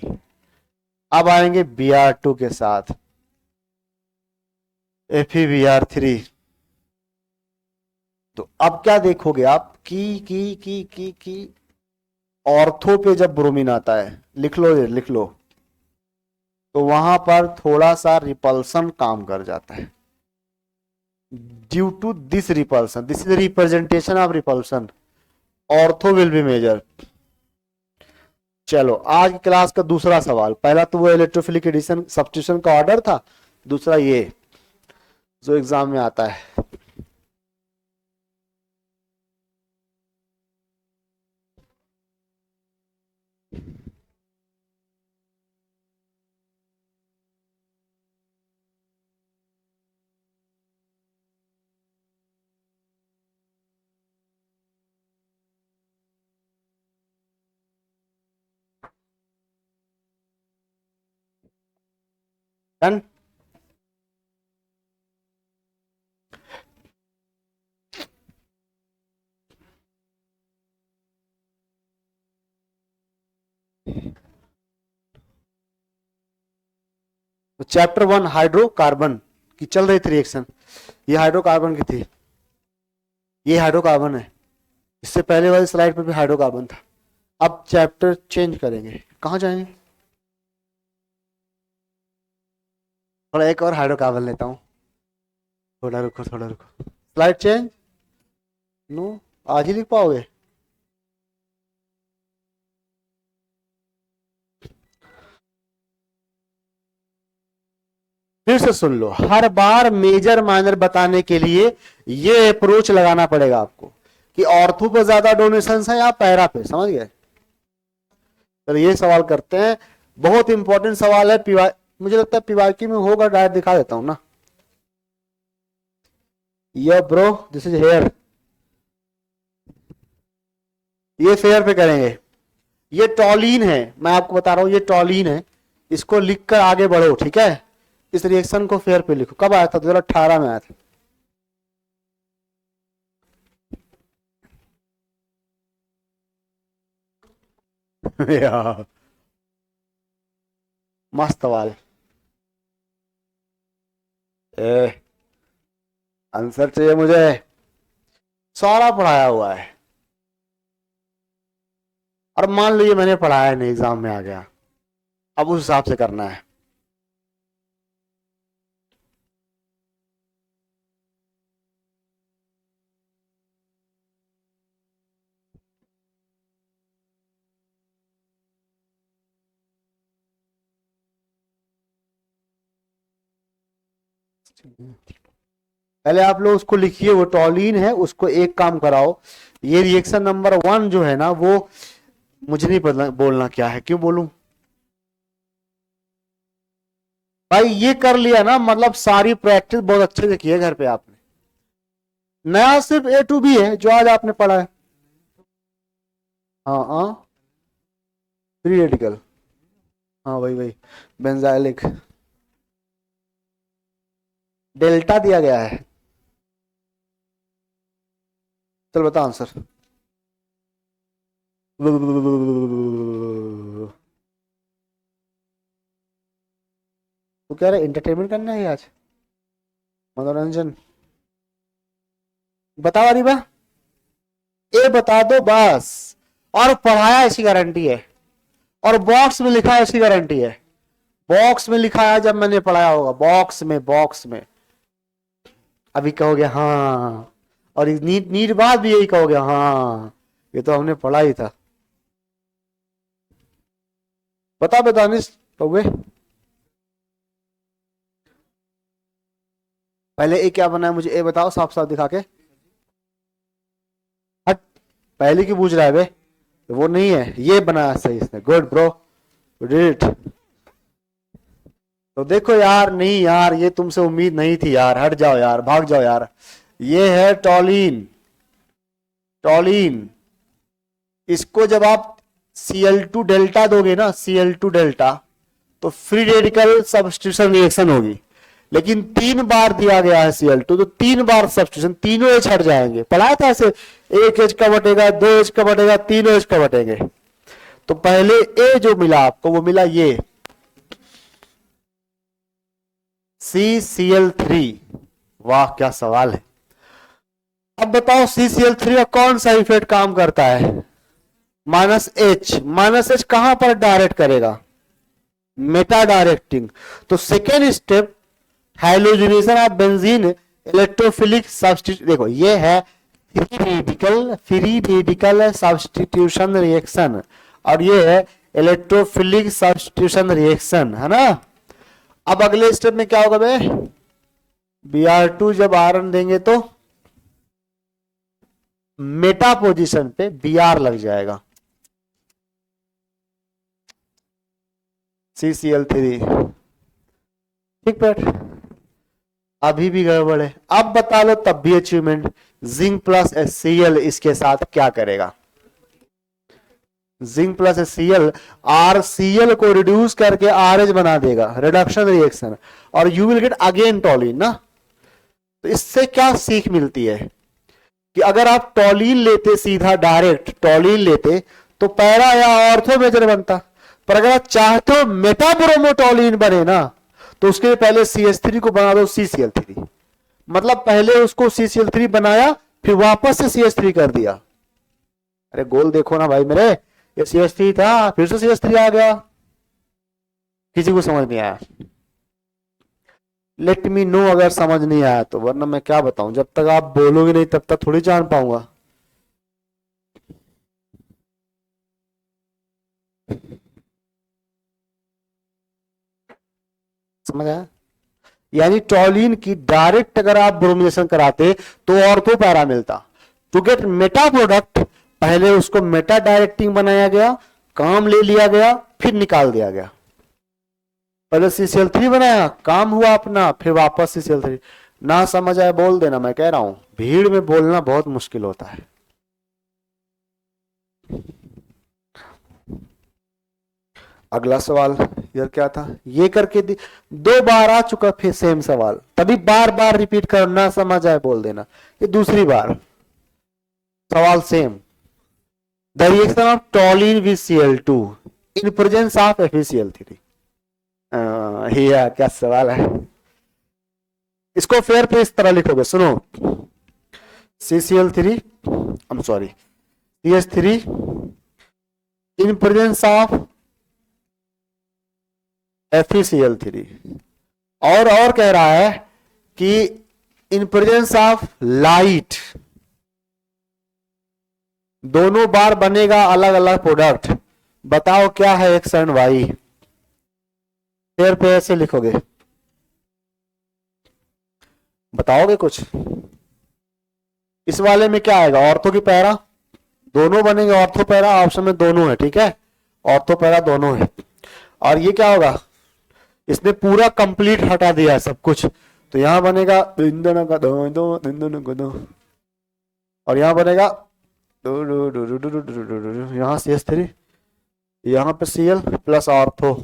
अब आएंगे Br2 के साथ, FeBr3। तो अब क्या देखोगे आप की ऑर्थो पे जब ब्रोमीन आता है, लिख लो ये, लिख लो, तो वहां पर थोड़ा सा रिपल्सन काम कर जाता है। Due to this repulsion, this is representation of repulsion, ortho will be major. चलो आज की क्लास का दूसरा सवाल, पहला तो वो इलेक्ट्रोफिलिक एडिशन सब्स्टिट्यूशन का ऑर्डर था, दूसरा ये जो एग्जाम में आता है। डन। तो चैप्टर 1 हाइड्रोकार्बन की चल रही थी रिएक्शन, ये हाइड्रोकार्बन की थी, ये हाइड्रोकार्बन है। इससे पहले वाली स्लाइड पर भी हाइड्रोकार्बन था। अब चैप्टर चेंज करेंगे, कहां जाएंगे? थोड़ा एक और हाइड्रोकार्बन लेता हूं, थोड़ा रुको थोड़ा रुको। स्लाइड चेंज, नो, आज ही लिख पाओगे? फिर से सुन लो, हर बार मेजर माइनर बताने के लिए ये अप्रोच लगाना पड़ेगा आपको कि ऑर्थो पे ज्यादा डोनेशन है या पैरा पे। समझ गए? तो ये सवाल करते हैं, बहुत इंपॉर्टेंट सवाल है। मुझे लगता है पीवाईक्यू में होगा, डायरेक्ट दिखा देता हूं ना। ये ब्रो, दिस इज हेयर, ये फेयर पे करेंगे। ये टॉलिन है, मैं आपको बता रहा हूं, ये टॉलिन है। इसको लिखकर आगे बढ़ो, ठीक है। इस रिएक्शन को फेयर पे लिखो। कब आया था? 2018 में आया था। यार मस्त सवाल। आंसर चाहिए मुझे, सारा पढ़ाया हुआ है। और मान लो ये मैंने पढ़ाया नहीं, एग्जाम में आ गया, अब उस हिसाब से करना है। पहले आप लोग उसको लिखिए, वो टॉलिन है, उसको एक काम कराओ, ये रिएक्शन नंबर 1 जो है ना, वो मुझे नहीं पता बोलना क्या है, क्यों बोलूं भाई, ये कर लिया ना, मतलब सारी प्रैक्टिस बहुत अच्छे से की है घर पे आपने। नया सिर्फ A to B है जो आज आपने पढ़ा है। हाँ हाँ, फ्री रेडिकल, हाँ वही वही, बेंजाइलिक, डेल्टा दिया गया है। चल बता आंसर। तू कह रहा है एंटरटेनमेंट करना है आज, मनोरंजन? बता अरीबा, ए बता दो बस, और पढ़ाया इसकी गारंटी है, और बॉक्स में लिखा है इसकी गारंटी है, बॉक्स में लिखा है जब मैंने पढ़ाया होगा, बॉक्स में, बॉक्स में। अभी कहोगे हाँ, और नीट नीट बाद भी यही कहोगे हाँ, ये तो हमने पढ़ा ही था। बता दानिश कहोगे पहले ए क्या बना है, मुझे ए बताओ साफ साफ दिखा के। हट, पहले की पूछ रहा है बे, वो नहीं है, ये बनाया सही इसने, गुड ब्रो, गुड। तो देखो यार, नहीं यार, ये तुमसे उम्मीद नहीं थी यार, हट जाओ यार, भाग जाओ यार। ये है टॉलिन, टॉलिन। इसको जब आप Cl2 डेल्टा दोगे ना, Cl2 डेल्टा, तो फ्री रेडिकल सब्स्टिट्यूशन रिएक्शन होगी। लेकिन 3 बार दिया गया है Cl2, तो 3 बार सब्स्टिट्यूशन, तीनों एच हट जाएंगे। पढ़ाया था ऐसे, एक एच का बटेगा, 2 एच का बटेगा, 3 एच का बटेंगे। तो पहले ए जो मिला आपको, वो मिला ये CCl3। वाह क्या सवाल है। अब बताओ CCl3 का कौन सा इफेक्ट काम करता है? -H, -H कहां पर डायरेक्ट करेगा? Meta directing. तो second step, halogenation of benzene electrophilic substitution, देखो ये है फ्री रेडिकल सब्स्टिट्यूशन रिएक्शन, और ये है इलेक्ट्रोफिलिक सब्स्टिट्यूशन रिएक्शन, है ना। अब अगले स्टेप में क्या होगा बे, Br2 जब आयरन देंगे तो मेटा पोजीशन पे Br लग जाएगा, CCl3। ठीक बेट, अभी भी गड़बड़ है। अब बता लो तब भी अचीवमेंट, जिंक प्लस HCl इसके साथ क्या करेगा? जिंक प्लस HCl RCl को रिड्यूस करके RH बना देगा, रिडक्शन रिएक्शन, और यू विल गेट अगेन टॉलिन ना। तो इससे क्या सीख मिलती है कि अगर आप टॉलिन लेते, सीधा डायरेक्ट टॉलिन लेते, तो पैरा या ऑर्थो मेजर बनता, पर अगर आप चाहते हो मेटाब्रोमोटॉलिन बने ना, तो उसके लिए पहले CH3 को बना दो CCl3। मतलब पहले उसको CCl3 बनाया, फिर वापस से CH3 कर दिया। अरे गोल देखो ना भाई मेरे, ये CH3 था, फिर से CH3 आ गया। किसी को समझ नहीं आया? लेट मी नो अगर समझ नहीं आया तो, वरना मैं क्या बताऊं, जब तक आप बोलोगे नहीं तब तक थोड़ी जान पाऊंगा। समझ आया? यानी टॉलिन की डायरेक्ट अगर आप ब्रोमिनेशन कराते तो ऑर्थो पैरा मिलता। टू गेट मेटा प्रोडक्ट, पहले उसको मेटा डायरेक्टिंग बनाया गया, काम ले लिया गया, फिर निकाल दिया गया। पहले CCl3 बनाया, काम हुआ अपना, फिर वापस CCl3। ना समझ आए बोल देना, मैं कह रहा हूं भीड़ में बोलना बहुत मुश्किल होता है। अगला सवाल यार क्या था, ये करके 2 बार आ चुका, फिर सेम सवाल, तभी बार बार रिपीट करो, ना समझ आए बोल देना। ये दूसरी बार सवाल same. The reaction of टॉलिन with Cl2 in presence of FeCl3। ये क्या सवाल है। इसको फेयर पे इस तरह लिखोगे, सुनो, CCl3, I'm sorry, CH3 in presence of FeCl3। और कह रहा है कि इन प्रेजेंस ऑफ लाइट, दोनों बार बनेगा अलग अलग प्रोडक्ट। बताओ क्या है एक्स एंड वाई। पेड़ पे ऐसे लिखोगे, बताओगे कुछ। इस वाले में क्या आएगा, ऑर्थो की पैरा, दोनों बनेंगे ऑर्थो पैरा, ऑप्शन में दोनों है, ठीक है, ऑर्थो पैरा दोनों है। और ये क्या होगा, इसने पूरा कंप्लीट हटा दिया है सब कुछ, तो यहां बनेगा और यहां बनेगा यहां CH3, यहां पे Cl प्लस ऑर्थो।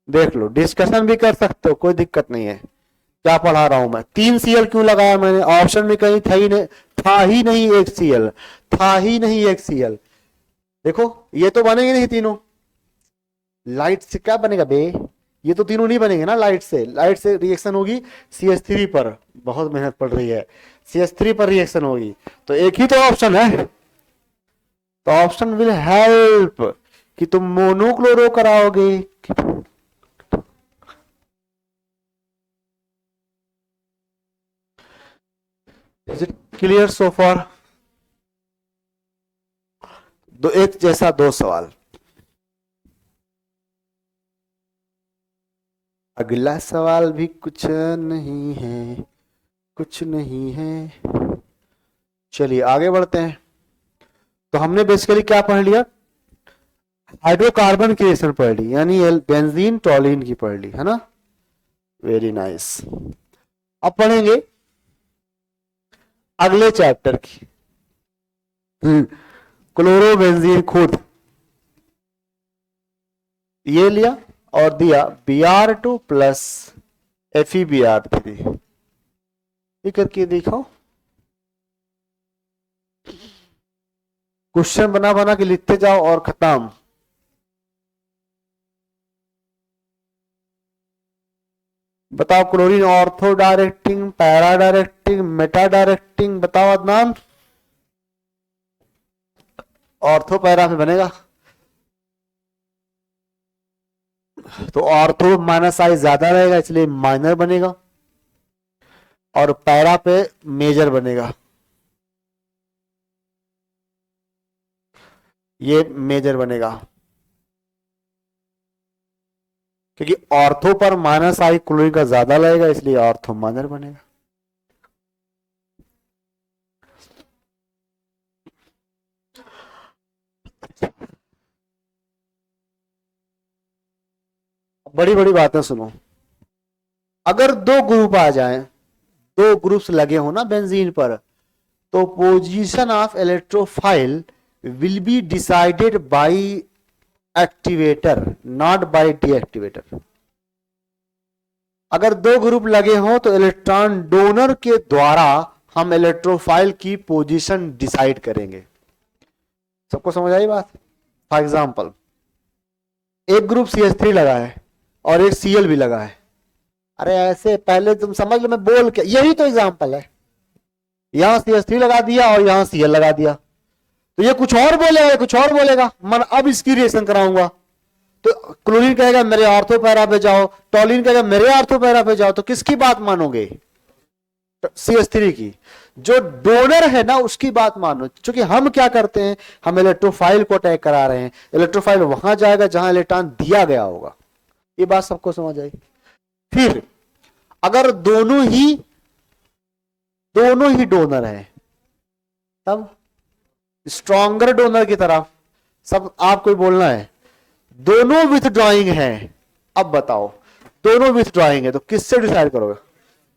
देख लो, डिस्कशन भी कर सकते हो, कोई दिक्कत नहीं है। क्या पढ़ा रहा हूं मैं, 3 Cl क्यों लगाया मैंने, ऑप्शन में कहीं था ही नहीं एक Cl, था ही नहीं एक Cl। देखो ये तो बनेंगे नहीं तीनों, लाइट से क्या बनेगा बे, ये तो तीनों नहीं बनेंगे ना। लाइट से रिएक्शन होगी CH3 पर, बहुत मेहनत पड़ रही है, CH3 पर रिएक्शन होगी, तो एक ही तो ऑप्शन है। तो ऑप्शन विल हेल्प कि तुम मोनोक्लोरो कराओगे। Is it clear so for. दो एक जैसा दो सवाल। अगला सवाल भी कुछ नहीं है, कुछ नहीं है। चलिए आगे बढ़ते हैं। तो हमने बेसिकली क्या पढ़ लिया, हाइड्रोकार्बन की रिएक्शन पढ़ ली, यानी बेंजीन टॉलिन की पढ़ ली, है ना। Very nice. अब पढ़ेंगे अगले चैप्टर की, क्लोरोबेंजीन खुद। ये लिया और दिया Br2 प्लस FeBr3, ये करके देखो। क्वेश्चन बना बना के लिखते जाओ और खत्म। बताओ chlorine ortho directing, para directing, meta directing, बताओ अदनान। ऑर्थो पैरा में बनेगा, तो ऑर्थो माइनस आई ज्यादा रहेगा इसलिए माइनर बनेगा, और पैरा पे मेजर बनेगा, ये मेजर बनेगा, क्योंकि ऑर्थो पर माइनस आई क्लोरीन का ज्यादा लगेगा इसलिए ऑर्थो माइनर बनेगा। बड़ी बड़ी बातें सुनो। अगर दो ग्रुप आ जाएं, दो ग्रुप्स लगे हो ना बेंजीन पर, तो position of electrophile will be decided by activator, not by deactivator. अगर दो ग्रुप लगे हो तो इलेक्ट्रॉन डोनर के द्वारा हम इलेक्ट्रोफाइल की पोजीशन डिसाइड करेंगे। सबको समझ आई बात। फॉर एग्जाम्पल, एक ग्रुप CH3 लगा है और एक Cl भी लगा है। अरे ऐसे पहले तुम समझ लो, मैं बोल के, यही तो एग्जाम्पल है। यहां CH3 लगा दिया और यहां Cl लगा दिया, तो ये कुछ और बोलेगा, ये कुछ और बोलेगा। मैं अब इसकी रिएक्शन कराऊंगा, तो क्लोरीन कहेगा मेरे ऑर्थो पैरा पे जाओ, टॉलिन कहेगा मेरे ऑर्थो पैरा पे जाओ, तो किसकी बात मानोगे, CH3 की। जो डोनर है ना उसकी बात मानो, क्योंकि हम क्या करते हैं, हम इलेक्ट्रोफाइल को अटैक करा रहे हैं, इलेक्ट्रोफाइल वहां जाएगा जहां इलेक्ट्रॉन दिया गया होगा। ये बात सबको समझ आई। फिर अगर दोनों ही डोनर है, तब स्ट्रॉन्गर डोनर की तरफ सब आपको बोलना है। दोनों विथड्रॉइंग है, अब बताओ दोनों विथड्रॉइंग है तो किससे डिसाइड करोगे,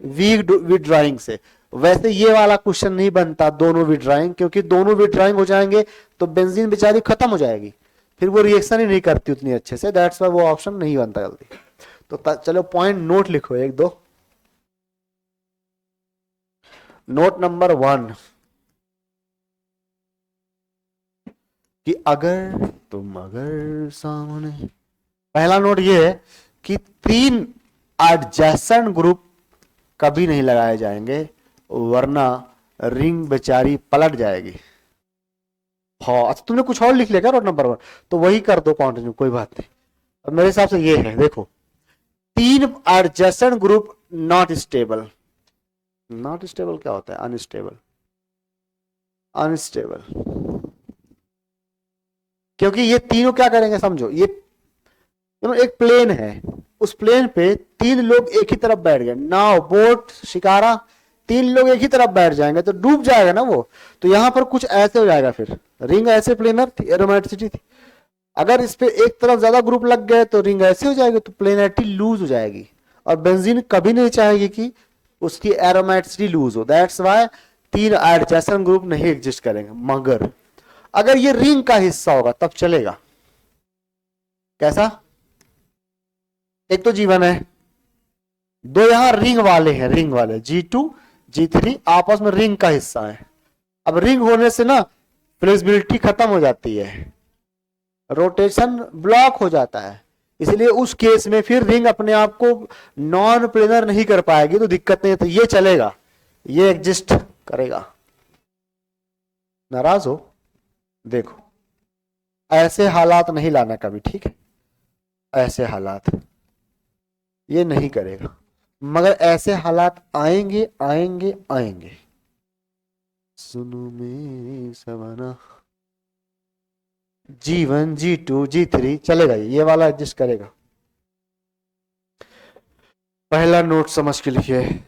वीक विथड्रॉइंग से। वैसे ये वाला क्वेश्चन नहीं बनता दोनों विथड्रॉइंग, क्योंकि दोनों विथड्रॉइंग हो जाएंगे तो बेंजीन बेचारी खत्म हो जाएगी, फिर वो रिएक्शन ही नहीं करती उतनी अच्छे से, दैट्स वाई वो ऑप्शन नहीं बनता जल्दी। तो चलो पॉइंट नोट लिखो एक दो। नोट नंबर 1 कि अगर सामने, पहला नोट ये है कि 3 एडजेसेंट ग्रुप कभी नहीं लगाए जाएंगे, वरना रिंग बेचारी पलट जाएगी। हाँ अच्छा, तुमने कुछ और लिख लिया क्या रोड नंबर 1? तो वही कर दो कंटिन्यू, कोई बात नहीं। अब मेरे हिसाब से ये है, देखो 3 adjacent group not stable. Not stable क्या होता है? अनस्टेबल। अनस्टेबल क्योंकि ये तीनों क्या करेंगे समझो, ये एक प्लेन है, उस प्लेन पे 3 लोग एक ही तरफ बैठ गए, नाव, बोट, शिकारा, 3 लोग एक ही तरफ बैठ जाएंगे तो डूब जाएगा ना वो। तो यहां पर कुछ ऐसे हो जाएगा, फिर रिंग ऐसे प्लेनर थी, एरोमेटिसिटी थी। अगर इस पे एक तरफ ज्यादा ग्रुप लग गए तो रिंग ऐसे हो जाएगी, तो प्लेनरिटी लूज हो जाएगी। और बेंजीन कभी नहीं चाहेगी कि उसकी एरोमेटिसिटी लूज हो। दैट्स वाई 3 एडजेसेंट ग्रुप नहीं एग्जिस्ट करेंगे। मगर अगर ये रिंग का हिस्सा होगा तब चलेगा। कैसा? एक तो G1 है, दो यहां रिंग वाले हैं, रिंग वाले G2 G3 आपस में रिंग का हिस्सा है। अब रिंग होने से ना फ्लेक्सिबिलिटी खत्म हो जाती है, रोटेशन ब्लॉक हो जाता है, इसलिए उस केस में फिर रिंग अपने आप को नॉन प्लेनर नहीं कर पाएगी, तो दिक्कत नहीं है, तो ये चलेगा, ये एग्जिस्ट करेगा। नाराज हो? देखो ऐसे हालात नहीं लाना कभी, ठीक है? ऐसे हालात ये नहीं करेगा, मगर ऐसे हालात आएंगे आएंगे आएंगे। सुनो मेरी सवाना, G1 G2 G3 चलेगा, ये वाला एडजस्ट करेगा। पहला नोट समझ के लिखिए।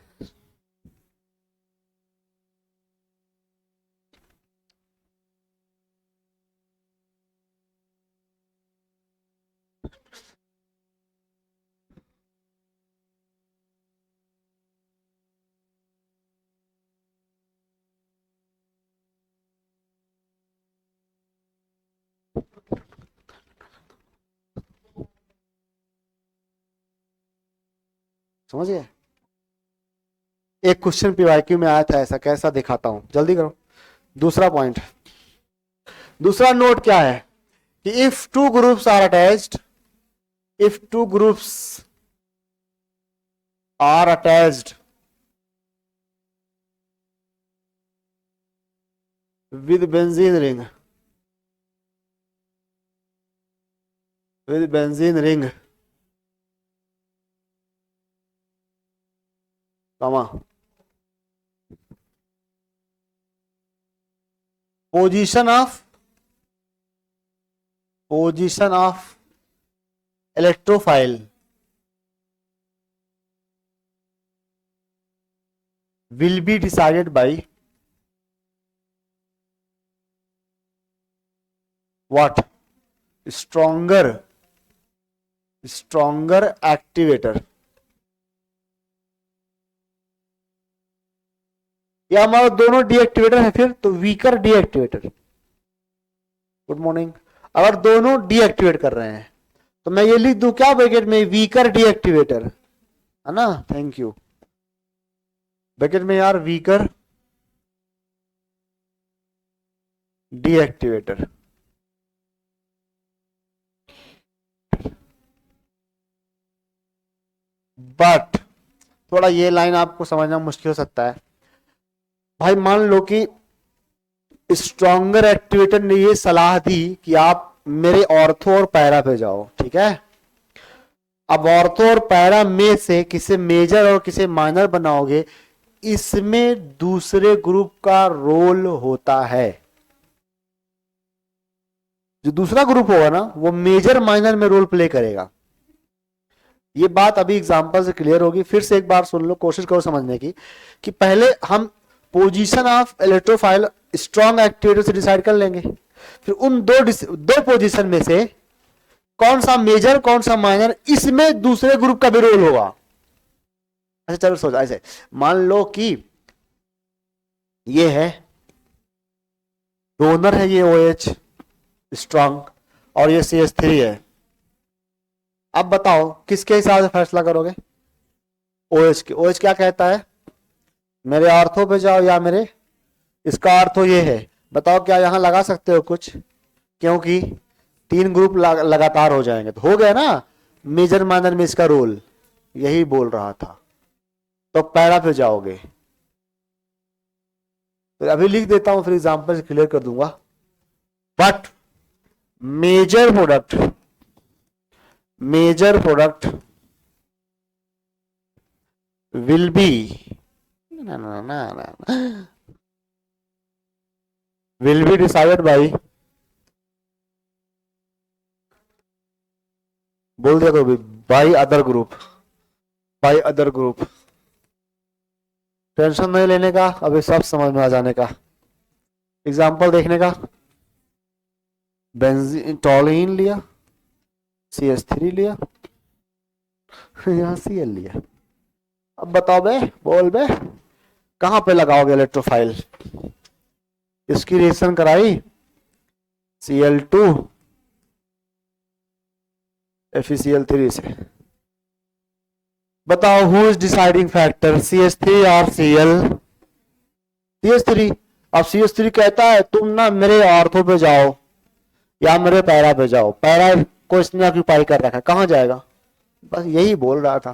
समझिए, एक क्वेश्चन पीवाईक्यू में आया था ऐसा, कैसा दिखाता हूं, जल्दी करो। दूसरा पॉइंट, दूसरा नोट क्या है कि if two groups are attached, if two groups are attached with benzene ring, with benzene ring, comma, position of electrophile will be decided by what? Stronger activator, या हमारा दोनों डीएक्टिवेटर है फिर तो वीकर डीएक्टिवेटर। Good morning. अगर दोनों deactivate कर रहे हैं तो मैं ये लिख दूं क्या ब्रैकेट में? वीकर डीएक्टिवेटर, है ना? Thank you. ब्रैकेट में यार वीकर डीएक्टिवेटर। बट थोड़ा ये लाइन आपको समझना मुश्किल हो सकता है भाई। मान लो कि स्ट्रॉन्गर एक्टिवेटर ने ये सलाह दी कि आप मेरे ऑर्थो और पैरा पे जाओ, ठीक है? अब ऑर्थो और पैरा में से किसे मेजर और किसे माइनर बनाओगे, इसमें दूसरे ग्रुप का रोल होता है। जो दूसरा ग्रुप होगा ना वो मेजर माइनर में रोल प्ले करेगा। ये बात अभी एग्जांपल से क्लियर होगी, फिर से एक बार सुन लो, कोशिश करो समझने की। कि पहले हम position of electrophile strong activator से डिसाइड कर लेंगे, फिर उन दो पोजीशन में से कौन सा मेजर कौन सा माइनर, इसमें दूसरे ग्रुप का भी रोल होगा। अच्छा चलो सोचो ऐसे, मान लो कि ये है डोनर है, ये OH स्ट्रॉन्ग और ये CH3 है। अब बताओ किसके हिसाब से फैसला करोगे? OH के। OH क्या कहता है? मेरे ऑर्थो पे जाओ या मेरे, इसका ऑर्थो ये है, बताओ क्या यहां लगा सकते हो कुछ? क्योंकि 3 ग्रुप लगातार हो जाएंगे, तो हो गया ना मेजर माइनर में इसका रोल। यही बोल रहा था। तो पैरा पे जाओगे, तो अभी लिख देता हूं फिर एग्जांपल से क्लियर कर दूंगा। But major product will be will be decided by, बोल दिया तो भी, बाई अदर ग्रुप, टेंशन नहीं लेने का, अभी सब समझ में आ जाने का। एग्जाम्पल देखने का, बेंजीन टॉलिन लिया, CH3 लिया, यहाँ Cl लिया। अब बताओ बे, बोल बे, कहां पे लगाओगे इलेक्ट्रोफाइल? इसकी रिएक्शन कराई Cl2 FeCl3 से। बताओ who is deciding factor, CH3 और Cl? CH3। अब CH3 कहता है तुम ना मेरे ऑर्थो पे जाओ या मेरे पैरा पे जाओ। पैरा को इसने ऑक्यूपाई कर रखा है, कहां जाएगा? बस यही बोल रहा था।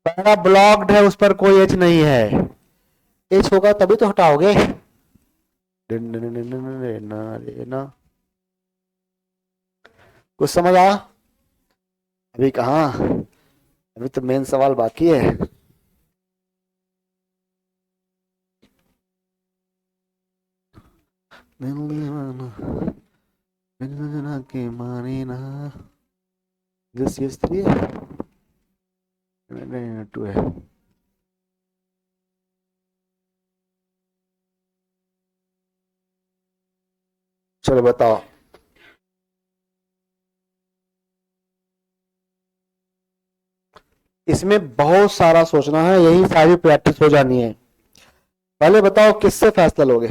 पैरा ब्लॉक्ड है, उस पर कोई एच नहीं है। एच होगा तभी तो हटाओगे। कुछ समझ आया? अभी कहा, अभी तो मेन सवाल बाकी है। के माने ना, CH3 है, टू है। चलो बताओ, इसमें बहुत सारा सोचना है, यही सारी प्रैक्टिस हो जानी है। पहले बताओ किससे फैसला लोगे?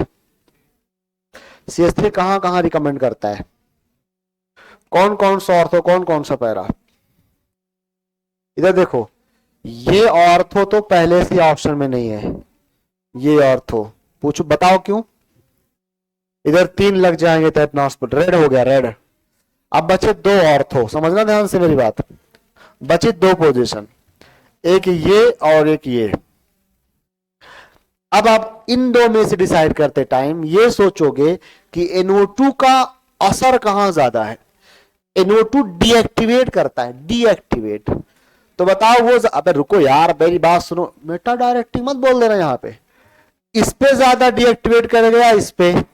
CH3 कहां कहां रिकमेंड करता है? कौन कौन सा ऑर्थो, कौन कौन सा पैरा? इधर देखो, ये ऑर्थो तो पहले से ऑप्शन में नहीं है। ये ऑर्थो पूछो, बताओ क्यों? इधर 3 लग जाएंगे टेटनॉस पर, रेड हो गया, रेड। अब बचे 2 ऑर्थो, समझना ध्यान से मेरी बात। बचे 2 पोजीशन, एक ये और एक ये। अब आप इन 2 में से डिसाइड करते टाइम ये सोचोगे कि NO2 का असर कहां ज्यादा है। NO2 डीएक्टिवेट करता है, डीएक्टिवेट। तो बताओ वो, अबे रुको यार, मेरी बात सुनो, मेटा डायरेक्टिंग मत बोल देना यहां पे। इस पे ज्यादा डीएक्टिवेट करेगा या इस पे?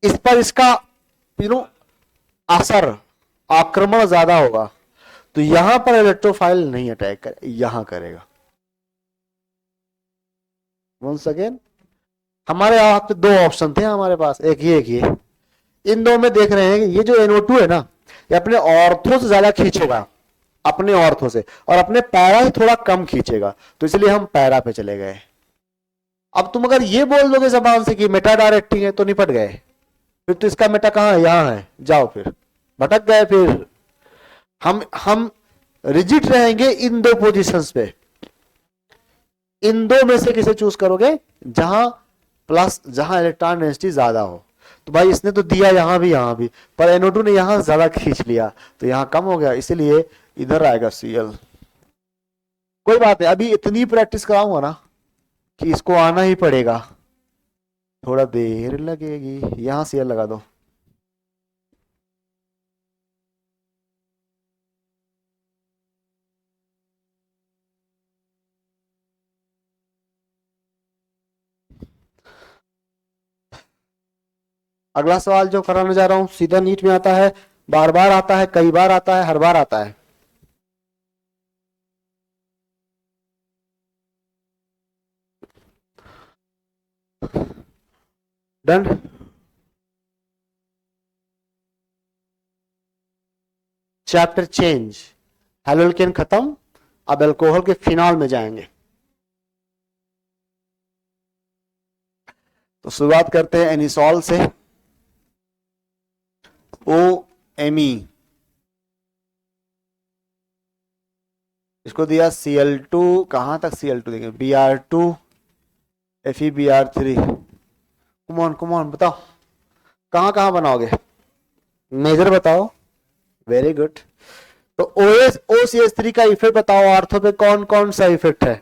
इस पर इसका असर, आक्रमण ज्यादा होगा, तो यहां पर इलेक्ट्रोफाइल नहीं अटैक करे, यहां करेगा। वंस अगेन, हमारे हाथ पे 2 ऑप्शन थे हमारे पास, एक ये एक ये। इन 2 में देख रहे हैं कि ये जो NO2 है ना, ये अपने ऑर्थो से ज्यादा खींचेगा, अपने ऑर्थो से, और अपने पैरा से थोड़ा कम खींचेगा, तो इसलिए हम पैरा पे चले गए। अब तुम अगर ये बोल दोगे जबान से कि मेटा डायरेक्टिंग है, तो निपट गए। फिर तो इसका मेटा कहां है? यहां है, जाओ, फिर भटक गए। फिर हम रिजिड रहेंगे इन 2 पोजीशंस पे। इन 2 में से किसे चूज करोगे? जहां इलेक्ट्रॉन डेंसिटी ज्यादा हो। तो भाई इसने तो दिया यहां भी, पर NO2 ने यहां ज्यादा खींच लिया, तो यहां कम हो गया, इसलिए इधर आएगा Cl। कोई बात है, अभी इतनी प्रैक्टिस कराऊंगा ना कि इसको आना ही पड़ेगा, थोड़ा देर लगेगी। यहां Cl लगा दो। अगला सवाल जो कराने जा रहा हूं सीधा नीट में आता है, बार बार आता है, कई बार आता है, हर बार आता है। डन। चैप्टर चेंज, हेलोल्केन खत्म, अब अल्कोहल के फिनॉल में जाएंगे। तो शुरुआत करते हैं एनिसॉल से। OMe, इसको दिया Cl2, कहां तक Cl2 देंगे? Br2 FeBr3। कमॉन बताओ कहां कहां बनाओगे, मेजर बताओ। Very good. तो OCH3 का इफेक्ट बताओ ऑर्थो पे, कौन कौन सा इफेक्ट है?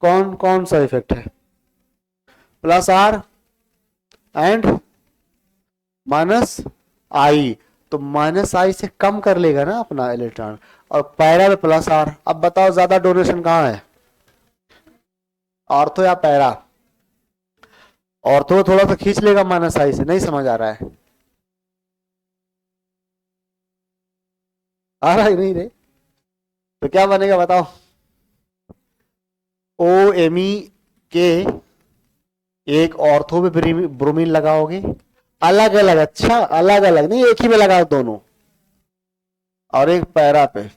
कौन कौन सा इफेक्ट है? +R एंड माइनस आई, तो माइनस आई से कम कर लेगा ना अपना इलेक्ट्रॉन, और पैरा में प्लस आर। अब बताओ ज्यादा डोनेशन कहाँ है, ऑर्थो या पैरा? ऑर्थो थोड़ा सा खींच लेगा माइनस आई से, नहीं समझ आ रहा है? आ रहा ही नहीं रे, तो क्या बनेगा बताओ? ओ एम ई के एक ऑर्थो पे ब्रोमीन लगाओगे, अलग अलग, अच्छा अलग अलग नहीं, एक ही में लगाओ दोनों, और एक पैरा पे।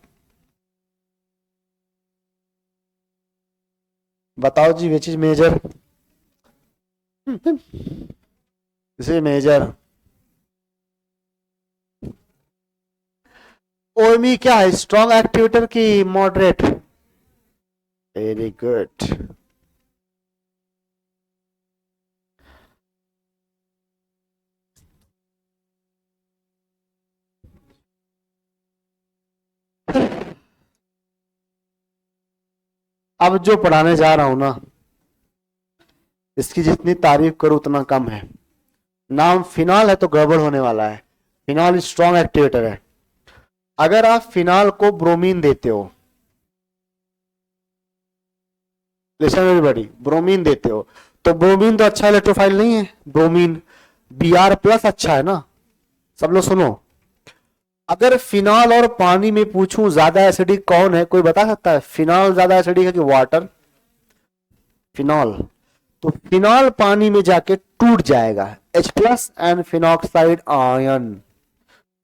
बताओ जी विच इज मेजर, इसे मेजर। ओएमई क्या है, स्ट्रॉन्ग एक्टिवेटर की मॉडरेट? Very good. अब जो पढ़ाने जा रहा हूं ना, इसकी जितनी तारीफ करूं उतना कम है। नाम फिनॉल है तो गड़बड़ होने वाला है। फिनॉल स्ट्रॉन्ग एक्टिवेटर है। अगर आप फिनॉल को ब्रोमीन देते हो, लिसन एवरीबॉडी, ब्रोमीन देते हो, तो ब्रोमीन तो अच्छा इलेक्ट्रोफाइल नहीं है, ब्रोमीन Br प्लस अच्छा है ना। सब लोग सुनो, अगर फिनॉल और पानी में पूछूं ज्यादा एसिडिक कौन है, कोई बता सकता है? फिनॉल ज्यादा एसिडिक है कि वाटर? फिनॉल। तो फिनॉल पानी में जाके टूट जाएगा, H plus and phenoxide ion,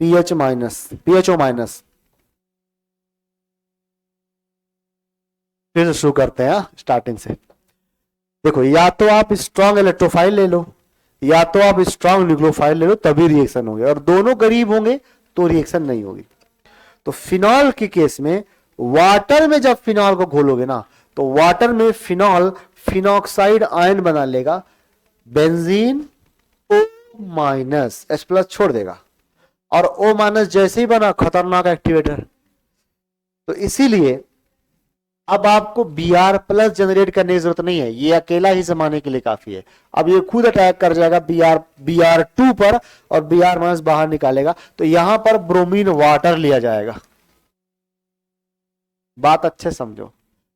pH minus, PHO minus. फिर से शुरू करते हैं स्टार्टिंग से। देखो, या तो आप स्ट्रॉन्ग इलेक्ट्रोफाइल ले लो, या तो आप स्ट्रॉन्ग न्यूक्लियोफाइल ले लो, तभी रिएक्शन होंगे, और दोनों करीब होंगे तो रिएक्शन नहीं होगी। तो फिनॉल के केस में वाटर में जब फिनॉल को घोलोगे ना, तो वाटर में फिनॉल फिनॉक्साइड आयन बना लेगा, benzene O minus, H plus छोड़ देगा, और O माइनस जैसे ही बना, खतरनाक एक्टिवेटर। तो इसीलिए अब आपको Br प्लस जनरेट करने की जरूरत नहीं है, ये अकेला ही जमाने के लिए काफी है। अब ये खुद अटैक कर जाएगा Br2 पर, और Br माइनस बाहर निकालेगा, तो यहां पर ब्रोमीन वाटर लिया जाएगा। बात अच्छे समझो,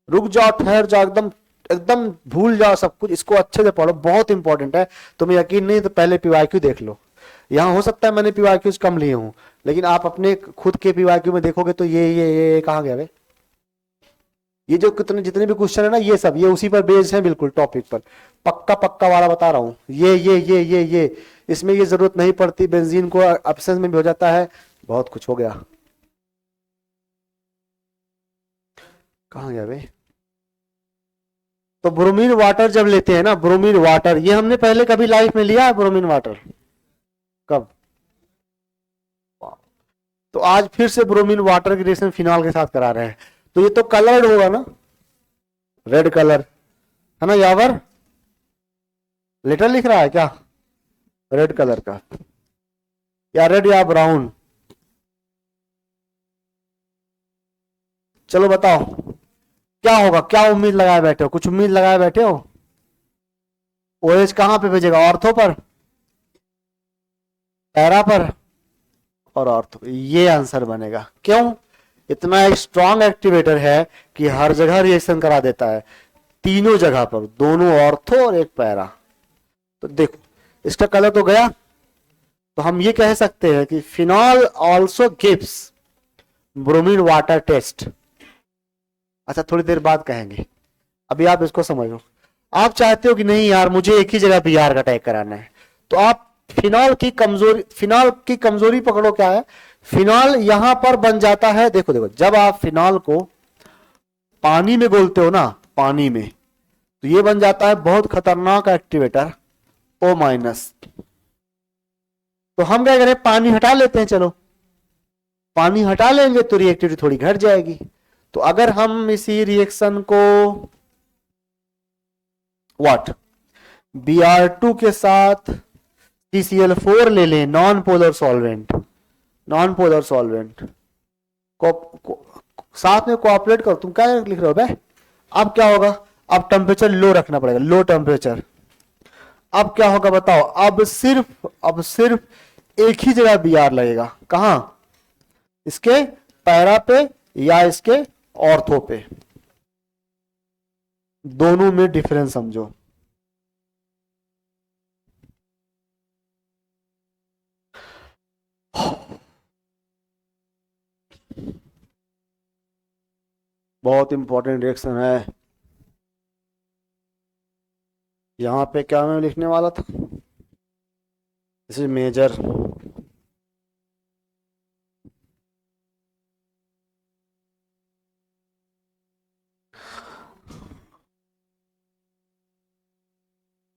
रुक जाओ, ठहर जाओ, एकदम एकदम भूल जाओ सब कुछ, इसको अच्छे से पढ़ो, बहुत इंपॉर्टेंट है। तुम्हें यकीन नहीं तो पहले पीवाईक्यू देख लो। यहाँ हो सकता है मैंने पीवाईक्यूज कम लिए हूं, लेकिन आप अपने खुद के पीवाईक्यू में देखोगे तो ये कहाँ गया भाई? ये जो कितने जितने भी क्वेश्चन है ना, ये सब ये उसी पर बेस्ड है, बिल्कुल टॉपिक पर, पक्का पक्का वाला बता रहा हूँ। ये इसमें ये जरूरत नहीं पड़ती, बेंजीन को एब्सेंस में भी हो जाता है, बहुत कुछ हो गया। कहाँ गया भाई? तो ब्रोमीन वाटर जब लेते हैं ना, ब्रोमीन वाटर, ये हमने पहले कभी लाइफ में लिया है ब्रोमीन वाटर? कब? तो आज फिर से ब्रोमीन वाटर की रिएक्शन फिनॉल के साथ करा रहे हैं। तो ये तो कलर्ड होगा ना, रेड कलर है ना, यहाँ पर लेटर लिख रहा है क्या रेड कलर का, या रेड या ब्राउन? चलो बताओ क्या होगा, क्या उम्मीद लगाए बैठे हो? कुछ उम्मीद लगाए बैठे हो? ओएच कहां पे भेजेगा, ऑर्थो पर, पैरा पर, और ऑर्थो? ये आंसर बनेगा। क्यों? इतना एक स्ट्रॉन्ग एक्टिवेटर है कि हर जगह रिएक्शन करा देता है, तीनों जगह पर, दोनों ऑर्थो और एक पैरा। तो देखो इसका कलर तो गया, तो हम ये कह सकते हैं कि phenol also gives bromine water test. अच्छा थोड़ी देर बाद कहेंगे, अभी आप इसको समझो। आप चाहते हो कि नहीं यार मुझे एक ही जगह Br का अटैक कराना है, तो आप फिनॉल की कमजोरी पकड़ो। क्या है? फिनॉल यहां पर बन जाता है, देखो देखो, जब आप फिनॉल को पानी में घोलते हो ना, पानी में, तो ये बन जाता है बहुत खतरनाक एक्टिवेटर O माइनस। तो हम क्या करें, पानी हटा लेते हैं, चलो पानी हटा लेंगे तो रिएक्टिविटी थोड़ी घट जाएगी। तो अगर हम इसी रिएक्शन को व्हाट Br2 के साथ CCl4 ले लें, non polar solvent, non polar solvent साथ में कोऑपरेट करो। तुम क्या लिख रहे हो बे? अब क्या होगा, अब टेम्परेचर लो रखना पड़ेगा, लो टेम्परेचर। अब क्या होगा बताओ, अब सिर्फ एक ही जगह बी आर लगेगा, कहां, इसके पैरा पे या इसके ऑर्थो पे, दोनों में डिफरेंस समझो। बहुत इंपॉर्टेंट रिएक्शन है। यहां पे क्या मैं लिखने वाला था, दिस इज मेजर।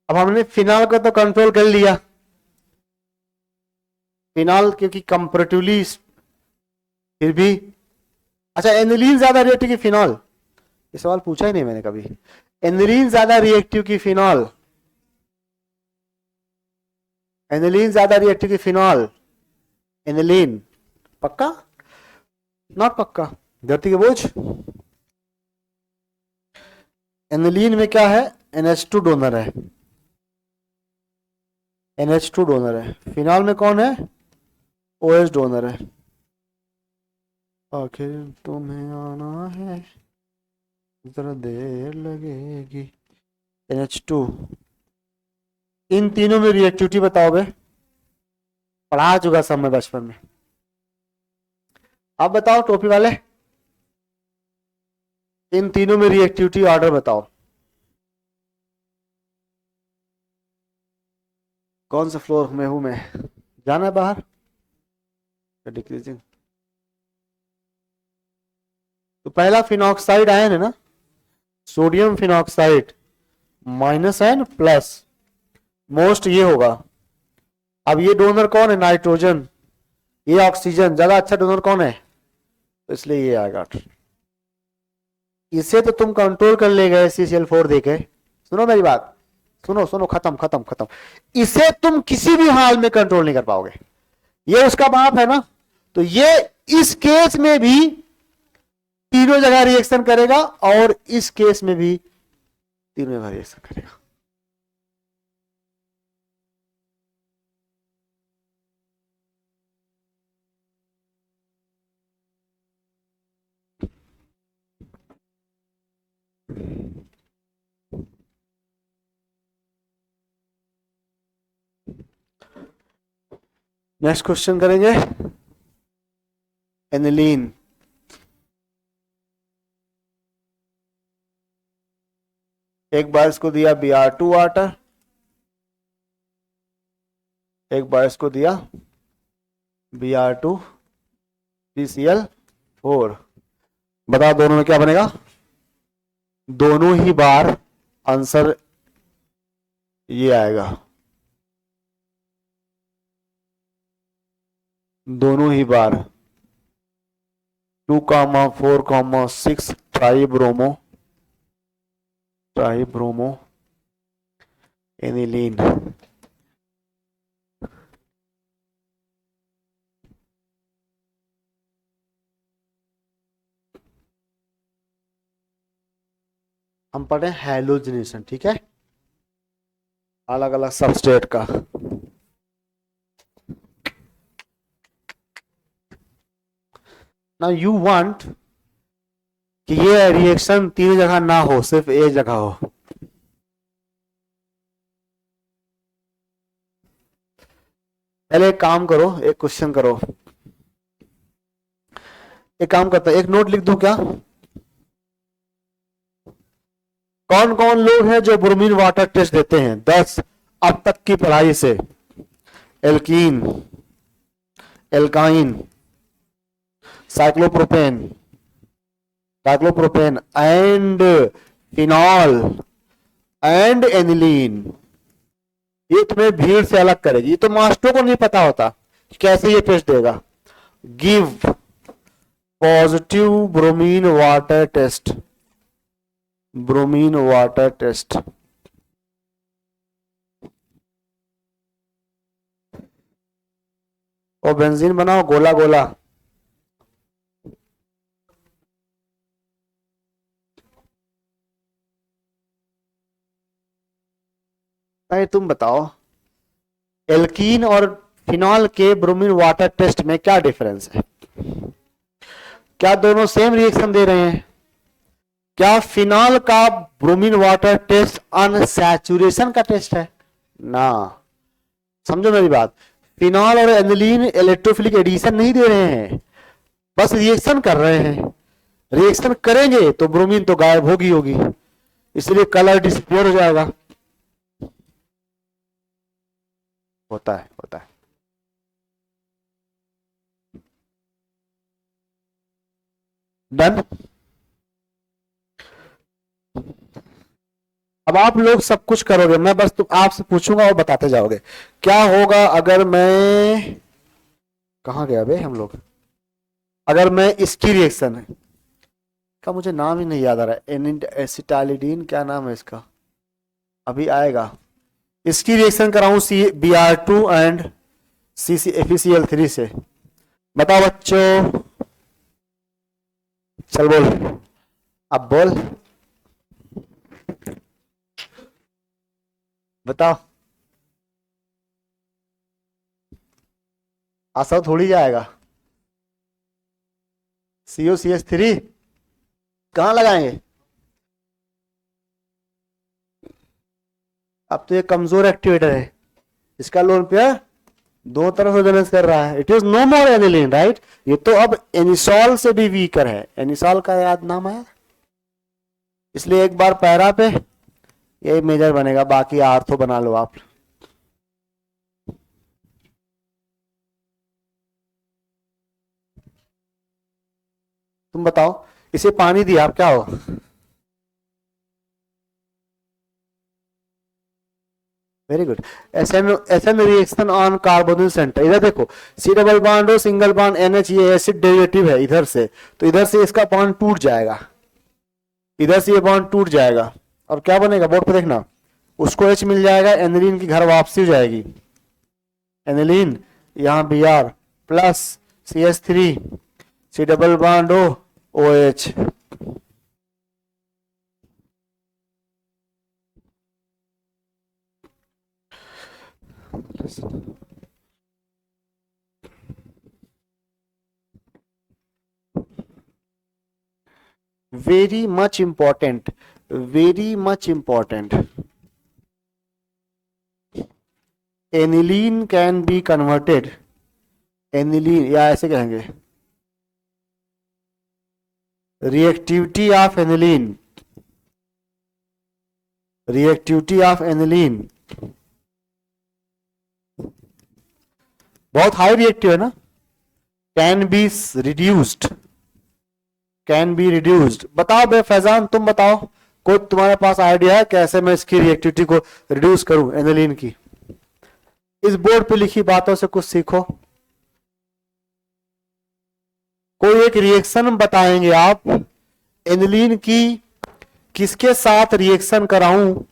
अब हमने फिनाल को तो कंट्रोल कर लिया, फिनाल क्योंकि कंपेरेटिवली फिर भी, अच्छा एनिलीन ज्यादा रिएक्टिव की फिनॉल, ये सवाल पूछा ही नहीं मैंने कभी, एनिलीन ज्यादा रिएक्टिव की फिनॉल, एनिलीन ज्यादा रिएक्टिव की फिनॉल, एनिलीन पक्का नॉट पक्का, धरती के बोझ। एनिलीन में क्या है, NH2 डोनर है, NH2 डोनर है, फिनॉल में कौन है, OH डोनर है। आखिर तुम्हें आना है जरा देर लगेगी, NH2। इन तीनों में रिएक्टिविटी बताओ बे, पढ़ा चुका सब मैं बचपन में। अब बताओ टोपी वाले, इन तीनों में रिएक्टिविटी ऑर्डर बताओ, कौन सा फ्लोर में हूं मैं, जाना है बाहर, डिक्रीजिंग। तो पहला फिनॉक्साइड आयन है ना, sodium phenoxide, minus ion plus, most ये होगा। अब ये डोनर कौन है, नाइट्रोजन, ये ऑक्सीजन, ज्यादा अच्छा डोनर कौन है, तो इसलिए ये आएगा। इसे तो तुम कंट्रोल कर ले गए CCl4 देके, सुनो मेरी बात, सुनो सुनो, खत्म खत्म खत्म, इसे तुम किसी भी हाल में कंट्रोल नहीं कर पाओगे, ये उसका बाप है ना, तो ये इस केस में भी तीनों जगह रिएक्शन करेगा और इस केस में भी तीनों जगह रिएक्शन करेगा। नेक्स्ट क्वेश्चन करेंगे, एनिलीन। एक बार इसको दिया Br2 वाटर, एक बार इसको दिया Br2 CCl4, बताओ दोनों में क्या बनेगा, दोनों ही बार आंसर ये आएगा, दोनों ही बार 2,4,6 ट्राइब्रोमो, ट्राइब्रोमो एनिलीन। हम पढ़े हैलोजिनेशन, ठीक है, अलग अलग सबस्ट्रेट का। नाउ यू वांट कि ये रिएक्शन तीन जगह ना हो, सिर्फ एक जगह हो। पहले एक काम करो, एक क्वेश्चन करो, एक काम करता है, एक नोट लिख दूं क्या, कौन कौन लोग हैं जो ब्रोमीन वाटर टेस्ट देते हैं 10 अब तक की पढ़ाई से, alkene, alkyne, cyclopropane, cyclopropane and phenol and aniline. ये तुम्हें भीड़ से अलग करेगी, ये तो मास्टरों को नहीं पता होता कि कैसे ये टेस्ट देगा। Give positive bromine water test, bromine water test. और बेंजीन बनाओ गोला गोला, भाई तुम बताओ, एल्कीन और फिनॉल के ब्रोमीन वाटर टेस्ट में क्या डिफरेंस है? क्या दोनों सेम रिएक्शन दे रहे हैं? क्या फिनॉल का ब्रोमीन वाटर टेस्ट अनसैचुरेशन का टेस्ट है? ना, समझो मेरी बात। फिनॉल और एनिलीन इलेक्ट्रोफिलिक एडिशन नहीं दे रहे हैं, बस रिएक्शन कर रहे हैं। रिएक्शन करेंगे तो ब्रोमीन तो गायब होगी होगी, इसलिए कलर डिसअपीयर हो जाएगा। होता है, होता है। डन। अब आप लोग सब कुछ करोगे, मैं बस तुम आपसे पूछूंगा और बताते जाओगे। क्या होगा अगर मैं, कहाँ गया बे हम लोग, अगर मैं इसकी रिएक्शन है का मुझे नाम ही नहीं याद आ रहा है, एसिटाइलिडीन, क्या नाम है इसका, अभी आएगा। इसकी रिएक्शन कराऊं Br2 एंड FeCl3 से, बताओ बच्चों, चल बोल, अब बोल, बताओ। आसान थोड़ी जाएगा। COCH3 कहां लगाएंगे? अब तो ये कमजोर एक्टिवेटर है, इसका लोन पे दो तरफ से बैलेंस कर रहा है। It is no more aniline, right? ये तो अब एनिसॉल से भी वीकर है। एनिसॉल का याद नाम है, इसलिए एक बार पैरा पे ये मेजर बनेगा, बाकी आर्थो बना लो आप। तुम बताओ, इसे पानी दिया आप क्या हो? Very good. SN reaction on carbonyl centre, इधर देखो, C डबल बॉन्ड हो, सिंगल बॉन्ड NH, ये एसिड डेरिवेटिव है इधर से, तो इधर से इसका बॉन्ड टूट जाएगा, इधर से ये बॉन्ड टूट जाएगा। अब क्या बनेगा बोर्ड पे देखना, उसको H मिल जाएगा, एनिलीन की घर वापसी हो जाएगी। एनिलीन यहाँ Br plus CH3, C double bond हो, OH। very much important, very much important. Aniline can be converted, aniline या ऐसे कहेंगे, reactivity of aniline, reactivity of aniline बहुत हाई रिएक्टिव है ना, can be reduced, can be reduced. बताओ बे फैजान, तुम बताओ, कोई तुम्हारे पास आइडिया है कैसे मैं इसकी रिएक्टिविटी को रिड्यूस करूं एनिलीन की? इस बोर्ड पे लिखी बातों से कुछ सीखो। कोई एक रिएक्शन बताएंगे आप, एनिलीन की किसके साथ रिएक्शन कराऊं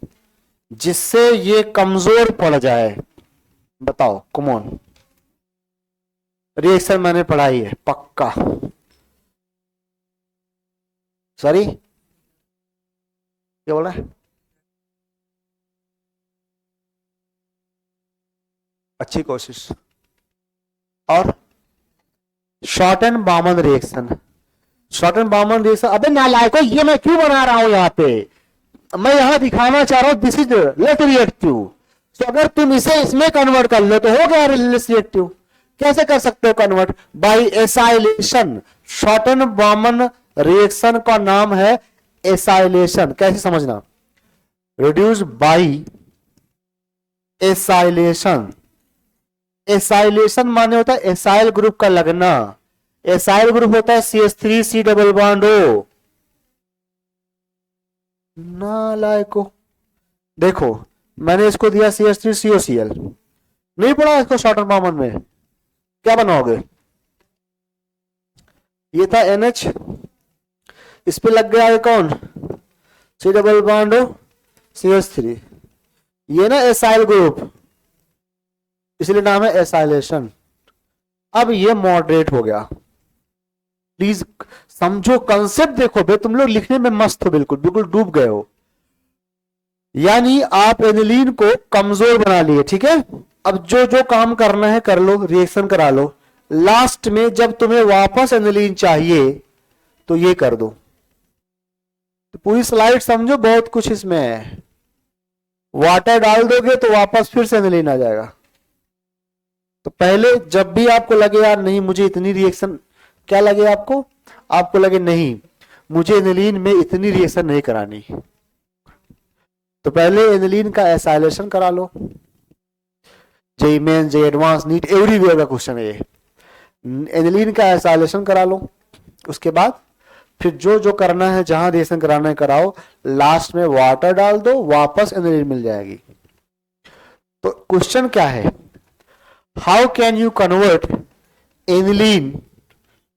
जिससे ये कमजोर पड़ जाए? बताओ, कम ऑन। रिएक्शन मैंने पढ़ाई है पक्का। सॉरी, क्या बोला? अच्छी कोशिश। और Schotten Baumann reaction, Schotten Baumann reaction, अबे नालायको, ये मैं क्यों बना रहा हूं यहाँ पे? मैं यहां दिखाना चाह रहा हूं दिस इज लेट रिएक्टिव। तो अगर तुम इसे इसमें कन्वर्ट कर लो तो हो गया लेस रिएक्टिव। कैसे कर सकते हो convert? By acylation. Schotten Baumann reaction का नाम है एसाइलेशन। कैसे समझना? Reduce by acylation. एसाइलेशन माने होता है एसाइल ग्रुप का लगना। एसाइल ग्रुप होता है CH3 C double bond O। नालायको, देखो मैंने इसको दिया CH3 COCl, नहीं पढ़ा इसको शॉर्ट एंड बामन में? क्या बनाओगे? ये था NH, इस पे लग गया है कौन? C double bond O CH3, ये ना एसाइल ग्रुप, इसलिए नाम है एसाइलेशन। अब ये मॉडरेट हो गया। प्लीज समझो कंसेप्ट, देखो बे तुम लोग लिखने में मस्त हो, बिल्कुल बिल्कुल डूब गए हो। यानी आप एनिलीन को कमजोर बना लिए, ठीक है। अब जो जो काम करना है कर लो, रिएक्शन करा लो, लास्ट में जब तुम्हें वापस एनिलीन चाहिए तो ये कर दो। तो पूरी स्लाइड समझो, बहुत कुछ इसमें है। वाटर डाल दोगे तो वापस फिर से एनिलीन आ जाएगा। तो पहले जब भी आपको लगे यार नहीं मुझे इतनी रिएक्शन, क्या लगे आपको, आपको लगे नहीं मुझे एनिलीन में इतनी रिएक्शन नहीं करानी, तो पहले एनिलीन का एसाइलेशन करा लो। JEE main, JEE advanced, NEET, everywhere का क्वेश्चन है ये। एनिलीन का एसाइलेशन करा लो, उसके बाद फिर जो जो करना है, जहां रिएक्शन कराना है कराओ, लास्ट में वाटर डाल दो, वापस एनिलीन मिल जाएगी। तो क्वेश्चन क्या है, how can you convert aniline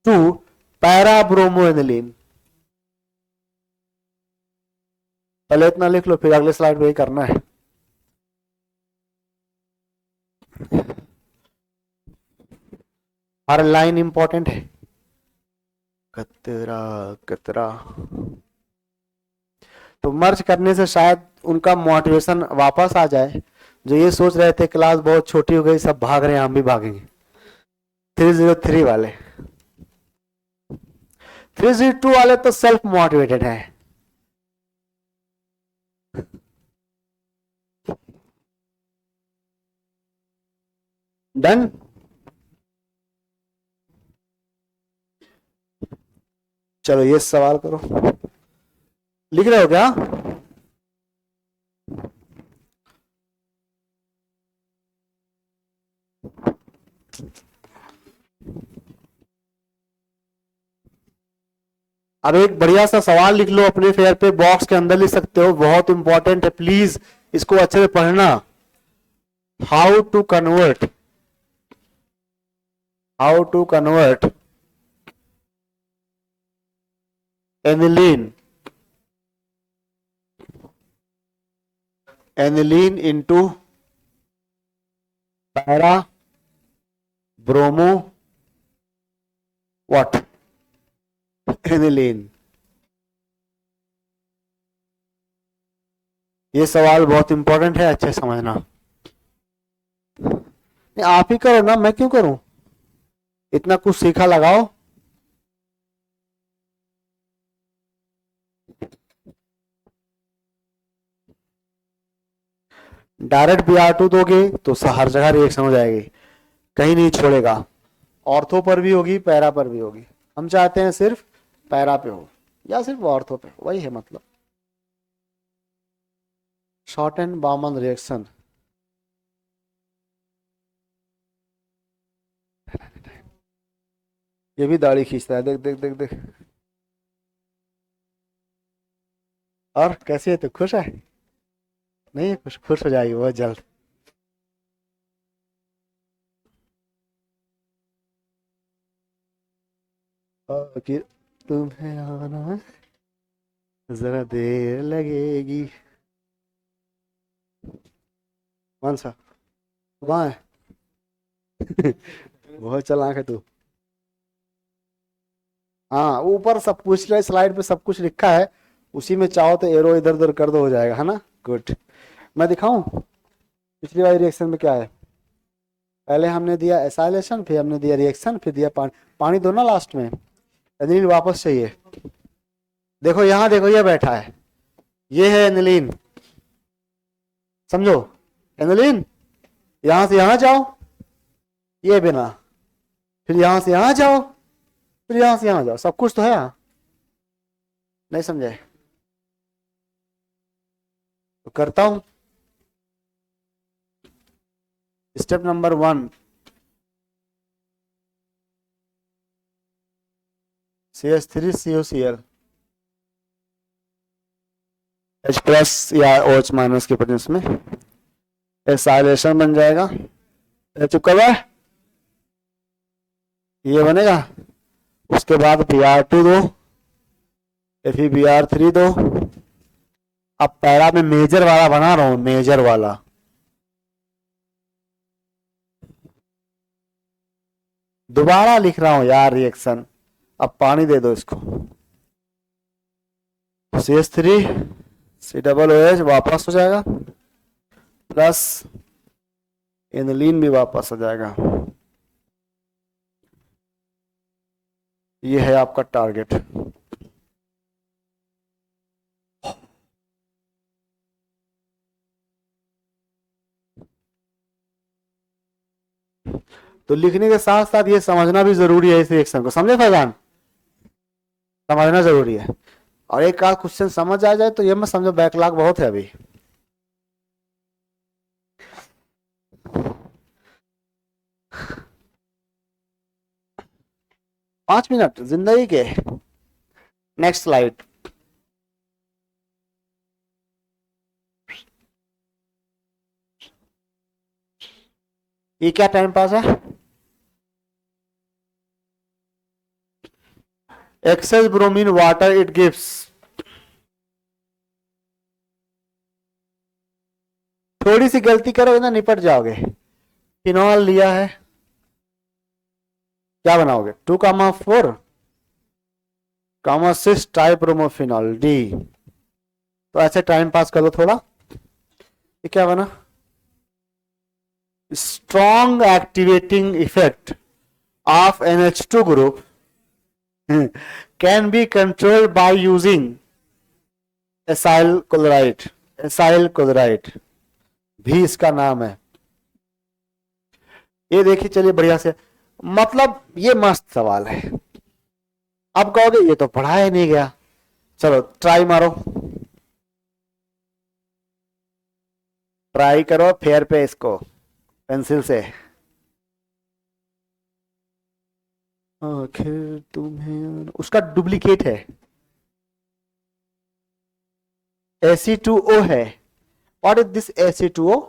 to parabromo aniline. पहले इतना लिख लो, फिर अगले स्लाइड पे ही करना है। हर लाइन इंपॉर्टेंट है। कतरा कतरा। तो मर्ज करने से शायद उनका मोटिवेशन वापस आ जाए, जो ये सोच रहे थे क्लास बहुत छोटी हो गई सब भाग रहे हैं हम भी भागेंगे। 303 वाले, 302 वाले तो सेल्फ मोटिवेटेड है। डन। चलो ये सवाल करो, लिख रहे हो क्या। अब एक बढ़िया सा सवाल लिख लो अपने फेयर पे, बॉक्स के अंदर लिख सकते हो, बहुत इंपॉर्टेंट है, प्लीज इसको अच्छे से पढ़ना। How to convert aniline into para bromo what aniline। ये सवाल बहुत इंपॉर्टेंट है, अच्छे समझना। आप ही करो ना, मैं क्यों करूं, इतना कुछ सीखा लगाओ। डायरेक्ट Br2 दोगे तो हर जगह रिएक्शन हो जाएगी, कहीं नहीं छोड़ेगा। ऑर्थो पर भी होगी, पैरा पर भी होगी। हम चाहते हैं सिर्फ पैरा पे हो या सिर्फ ऑर्थो पे, वही है मतलब। शॉर्ट एंड बाउमन रिएक्शन, ये भी दाढ़ी खींचता है, देख देख देख देख। और कैसी है तू, खुश है। नहीं खुश, खुश हो जाएगी बहुत जल्द। कि तुम्हें आना जरा देर लगेगी। कौन सा, वहां है। बहुत चालाक है तू। हाँ ऊपर सब कुछ स्लाइड पे सब कुछ लिखा है, उसी में चाहो तो एरो इधर उधर कर दो, हो जाएगा, है ना। गुड। मैं दिखाऊं पिछली वाली रिएक्शन में क्या है। पहले हमने दिया एसाइलेशन, फिर हमने दिया रिएक्शन, फिर दिया पानी। पानी दो ना लास्ट में, एनिलीन वापस चाहिए। देखो यहाँ, देखो ये बैठा है, ये है एनिलीन, समझो। एनिलीन यहां से यहां जाओ, ये बिना, फिर यहां से यहां जाओ, फिर यहां से यहां जाओ, सब कुछ तो है यहाँ। नहीं समझे तो करता हूं। Step number 1, CH3COCl H plus या OH माइनस के प्रेजेंस में एसाइलेशन बन जाएगा। चुपका हुआ है, ये बनेगा। उसके बाद Br2 दो, फिर Br3 दो। अब पैरा में मेजर वाला बना रहा हूं, मेजर वाला। दोबारा लिख रहा हूं यार रिएक्शन, अब पानी दे दो इसको। CH3 COOH वापस हो जाएगा, प्लस एनिलीन भी वापस हो जाएगा। ये है आपका टारगेट। तो लिखने के साथ साथ ये समझना भी जरूरी है, इस रिएक्शन को समझे फैजान, समझना जरूरी है। और एक आध क्वेश्चन समझ आ जाए तो ये मत समझो बैकलॉग बहुत है अभी। पांच मिनट जिंदगी के। Next slide. ये क्या टाइम पास है? Excess bromine water it gives. थोड़ी सी गलती करोगे ना निपट जाओगे। फिनॉल लिया है, क्या बनाओगे? 2,4,6 ट्राइब्रोमोफिनॉल डी। तो ऐसे टाइम पास कर लो थोड़ा। ये क्या बना? Strong activating effect of NH2 group can be controlled by using acyl chloride. Acyl chloride भी इसका नाम है। ये देखिए, चलिए बढ़िया से, मतलब ये मस्त सवाल है। अब कहोगे ये तो पढ़ाया नहीं गया, चलो ट्राई मारो, ट्राई करो फेयर पे इसको पेंसिल से। आखिर तुम्हें उसका डुप्लीकेट है, Ac2O है। What is this Ac2O?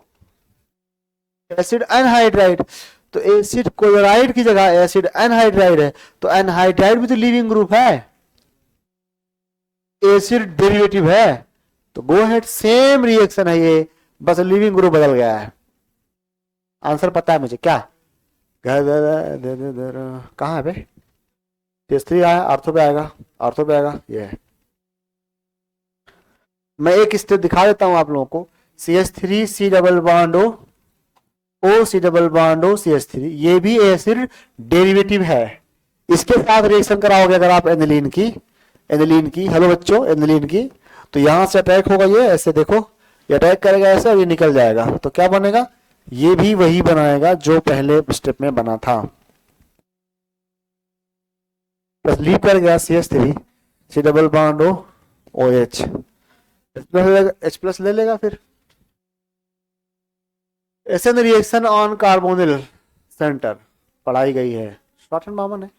Acid anhydride. तो एसिड क्लोराइड की जगह एसिड एनहाइड्राइड है, तो एनहाइड्राइड भी तो लिविंग ग्रुप है, एसिड डेरिवेटिव है। तो गो हेड, सेम रिएक्शन है ये, बस लिविंग ग्रुप बदल गया है। आंसर पता है मुझे क्या? कहाँ है बे? तीसरी आया, आर्थो पे आएगा, आर्थो पे आएगा ये है। मैं एक स्टेप दिखा देता हूं आप लोगों को। CH3 C double bond O C double bond O CH3, ये भी एसिड डेरिवेटिव है। इसके साथ रिएक्शन कराओगे अगर आप एनिलीन की, हेलो बच्चों, एनिलीन की, तो यहां से अटैक होगा, ये ऐसे देखो, ये अटैक करेगा ऐसे और ये निकल जाएगा, तो क्या बनेगा? ये भी वही बनाएगा जो पहले स्टेप में बना था। प्लस लीव कर गया CH3 C double bond O OH, H plus ले लेगा फिर। SN reaction on carbonyl centre पढ़ाई गई है, शॉर्ट एंड कॉमन है,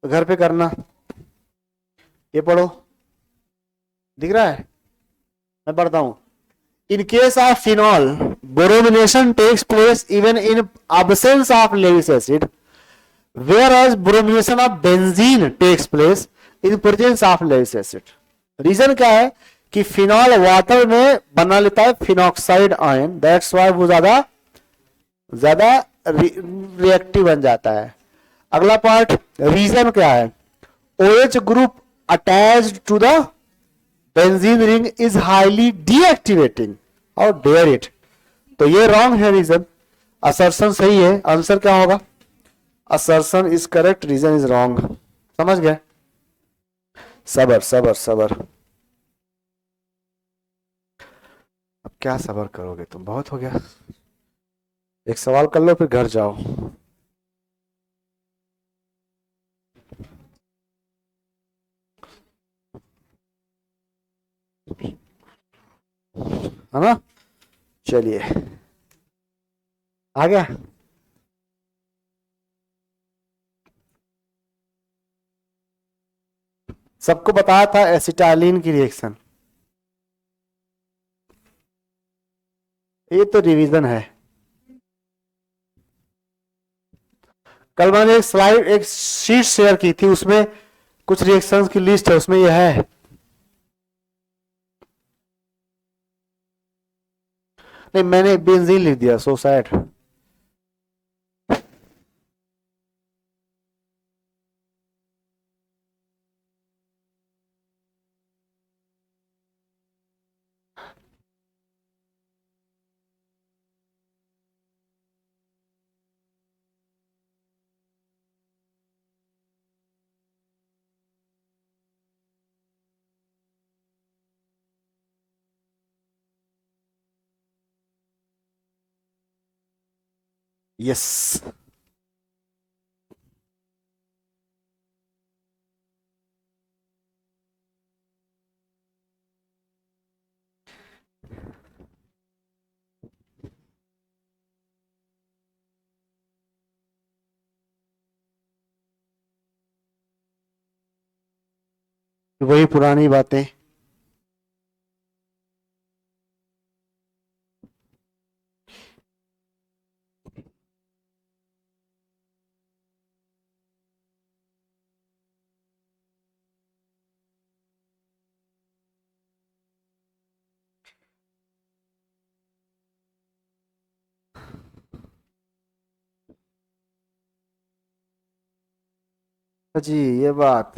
तो घर पे करना। ये पढ़ो, दिख रहा है? मैं पढ़ता हूं। In case of phenol, bromination takes place even in absence of Lewis acid, whereas bromination of benzene takes place in presence of Lewis acid. Reason क्या है कि फिनॉल वाटर में बना लेता है फिनॉक्साइड आयन, दैट्स वाई वो ज्यादा reactive बन जाता है। अगला पार्ट, रीजन क्या है? OH group attached to the benzene ring is highly deactivating, how dare it. तो ये रॉन्ग है रीजन, असर्शन सही है। आंसर क्या होगा? Assertion is correct, reason is wrong. समझ गए? सबर सबर सबर। अब क्या सबर करोगे तुम, बहुत हो गया। एक सवाल कर लो फिर घर जाओ। है ना? चलिए, आ गया। सबको बताया था एसिटाइलिन की रिएक्शन, ये तो रिवीजन है। कल मैंने एक स्लाइड, एक शीट शेयर की थी, उसमें कुछ रिएक्शंस की लिस्ट है, उसमें यह है। नहीं, मैंने बेंजीन लिख दिया, सो सैड। यस। वही पुरानी बातें। जी ये बात।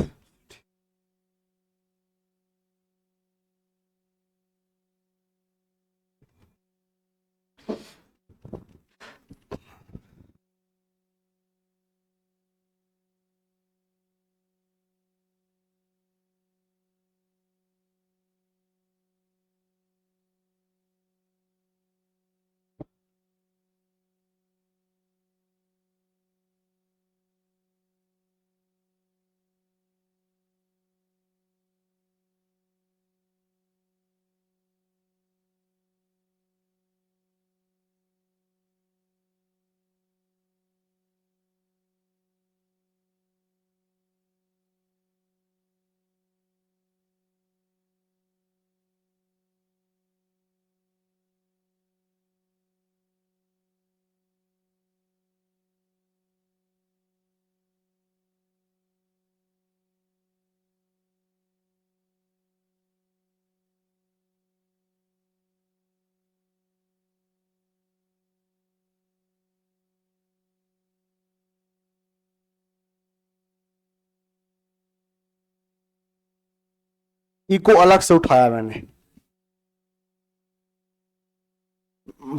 इको अलग से उठाया मैंने।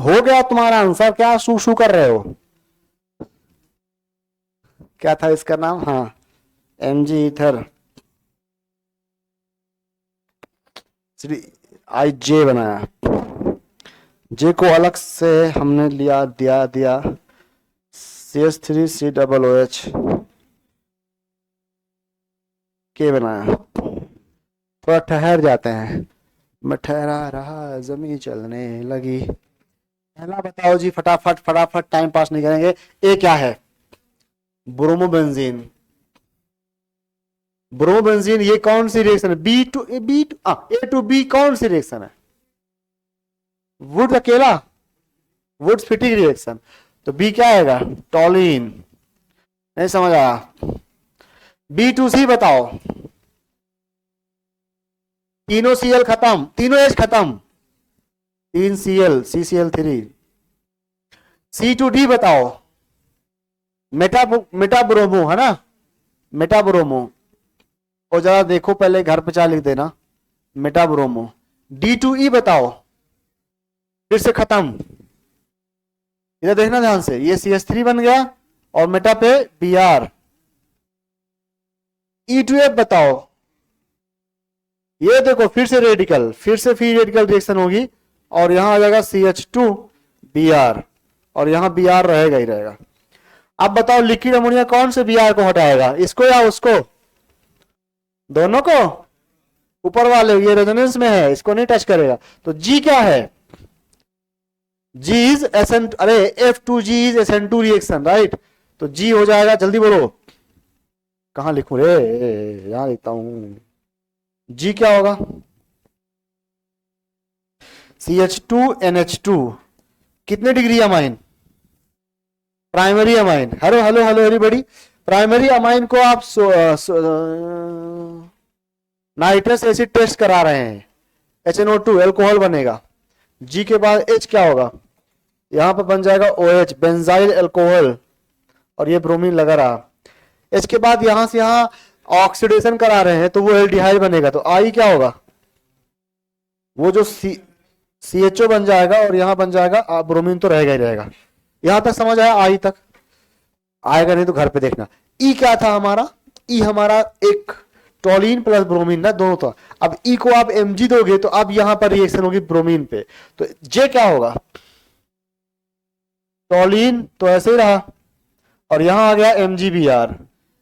हो गया तुम्हारा आंसर, क्या शू शू कर रहे हो? क्या था इसका नाम? हाँ, एमजी इथर आई जे बनाया। जे को अलग से हमने लिया, दिया CH3COOH के बनाया। थोड़ा ठहर जाते हैं। मैं ठहरा रहा, जमी चलने लगी। पहला बताओ जी, फटाफट फटाफट, टाइम पास नहीं करेंगे। ए क्या है? ब्रोमोबेंजीन। ब्रोमोबेंजीन ये कौन सी रिएक्शन है? ए टू बी कौन सी रिएक्शन है? वुड अकेला, वुड्स फिटिंग रिएक्शन। तो बी क्या आएगा? टॉलिन। नहीं समझ आया? B2C बताओ। तीनों Cl खत्म, तीनों H खत्म, 3 Cl, CCl3। C2D बताओ। मेटाब्रोमो है ना, मेटाब्रोमो। और जरा देखो पहले, घर पे चाह लिख देना, मेटाब्रोमो। D2E बताओ, फिर से खत्म। इधर देखना ध्यान से, ये CH3 बन गया और मेटा पे Br। E2F बताओ, ये देखो फिर से रेडिकल, फिर से फ्री रेडिकल रिएक्शन होगी और यहां आ जाएगा CH2Br और यहां Br रहेगा ही रहेगा। अब बताओ लिक्विड अमोनिया कौन से Br को हटाएगा, इसको या उसको? दोनों को। ऊपर वाले ये रेजोनेंस में है, इसको नहीं टच करेगा। तो G क्या है? G इज SN, अरे F2G is SN2 reaction, right? तो G हो जाएगा, जल्दी बोलो। कहां लिखूं रे? यहां लिखता हूं। G क्या होगा? CH2NH2। कितने degree amine? Primary amine. Hello hello hello everybody. Primary amine को आप नाइट्रस एसिड टेस्ट करा रहे हैं, HNO2 एल्कोहल बनेगा। G के बाद H क्या होगा? यहां पर बन जाएगा OH, बेंजाइल एल्कोहल, और ये ब्रोमीन लगा रहा। H के बाद यहां से यहां ऑक्सीडेशन करा रहे हैं तो वो एल्डिहाइड बनेगा। तो I क्या होगा? वो जो CHO बन जाएगा और यहां बन जाएगा ब्रोमीन, तो रहेगा ही रहेगा। यहां तक समझ आया? I तक आएगा नहीं तो घर पे देखना। E क्या था हमारा? E हमारा एक टॉलिन प्लस ब्रोमीन ना, दोनों था। अब E को आप Mg दोगे तो अब यहां पर रिएक्शन होगी ब्रोमीन पे। तो J क्या होगा? टॉलिन तो ऐसे ही रहा, और यहां आ गया MgBr,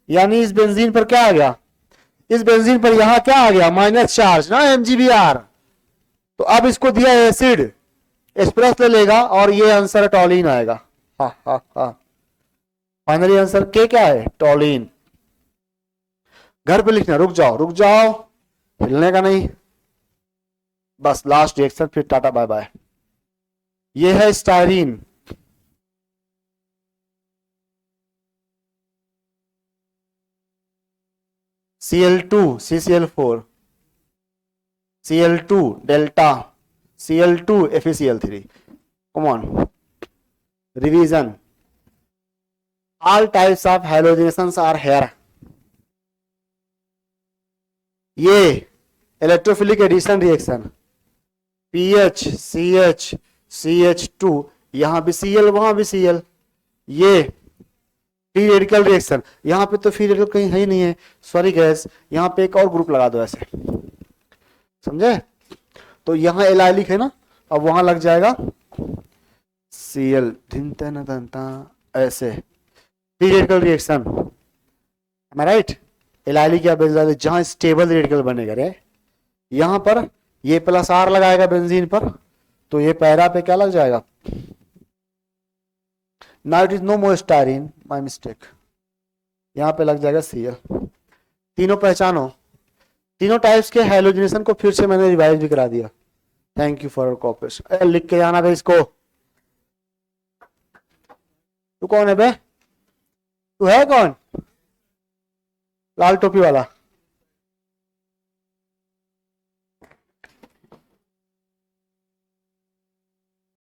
यानी इस बेंजीन पर क्या आ गया, इस बेंजीन पर यहां क्या आ गया, माइनस चार्ज ना MgBr। तो अब इसको दिया एसिड, एक्सप्रेस ले लेगा और ये आंसर टॉलिन आएगा। हा हा हा, फाइनली आंसर के क्या है, टॉलिन। घर पे लिखना, रुक जाओ रुक जाओ, हिलने का नहीं, बस लास्ट रिएक्शन फिर टाटा बाय बाय। ये है styrene, Cl2 CCl4, Cl2 delta, Cl2 FeCl3। Come on, revision, all types of halogenations are here। ये electrophilic addition reaction, PH CH CH2, यहां भी Cl वहां भी Cl, ये फ्री रेडिकल रिएक्शन, यहां पे तो फ्री रेडिकल कहीं है ही नहीं है, सॉरी गैस, यहां पे एक और ग्रुप लगा दो ऐसे, समझे। तो यहां एलाइलिक है ना, अब वहां लग जाएगा Cl ऐसे, free radical reaction, right. Allylic या बेंजीन जहां स्टेबल रेडिकल बनेगा रे, यहां पर ये प्लस R लगाएगा बेंजीन पर, तो ये पैरा पे क्या लग जाएगा, now it is no more styrene, my mistake, यहां पे लग जाएगा Cl। तीनों पहचानो, तीनों टाइप्स के हैलोजिनेशन को फिर से मैंने रिवाइज भी करा दिया। Thank you for cooperation. लिख के जाना भाई इसको। तू कौन है बे, तू है कौन, लाल टोपी वाला?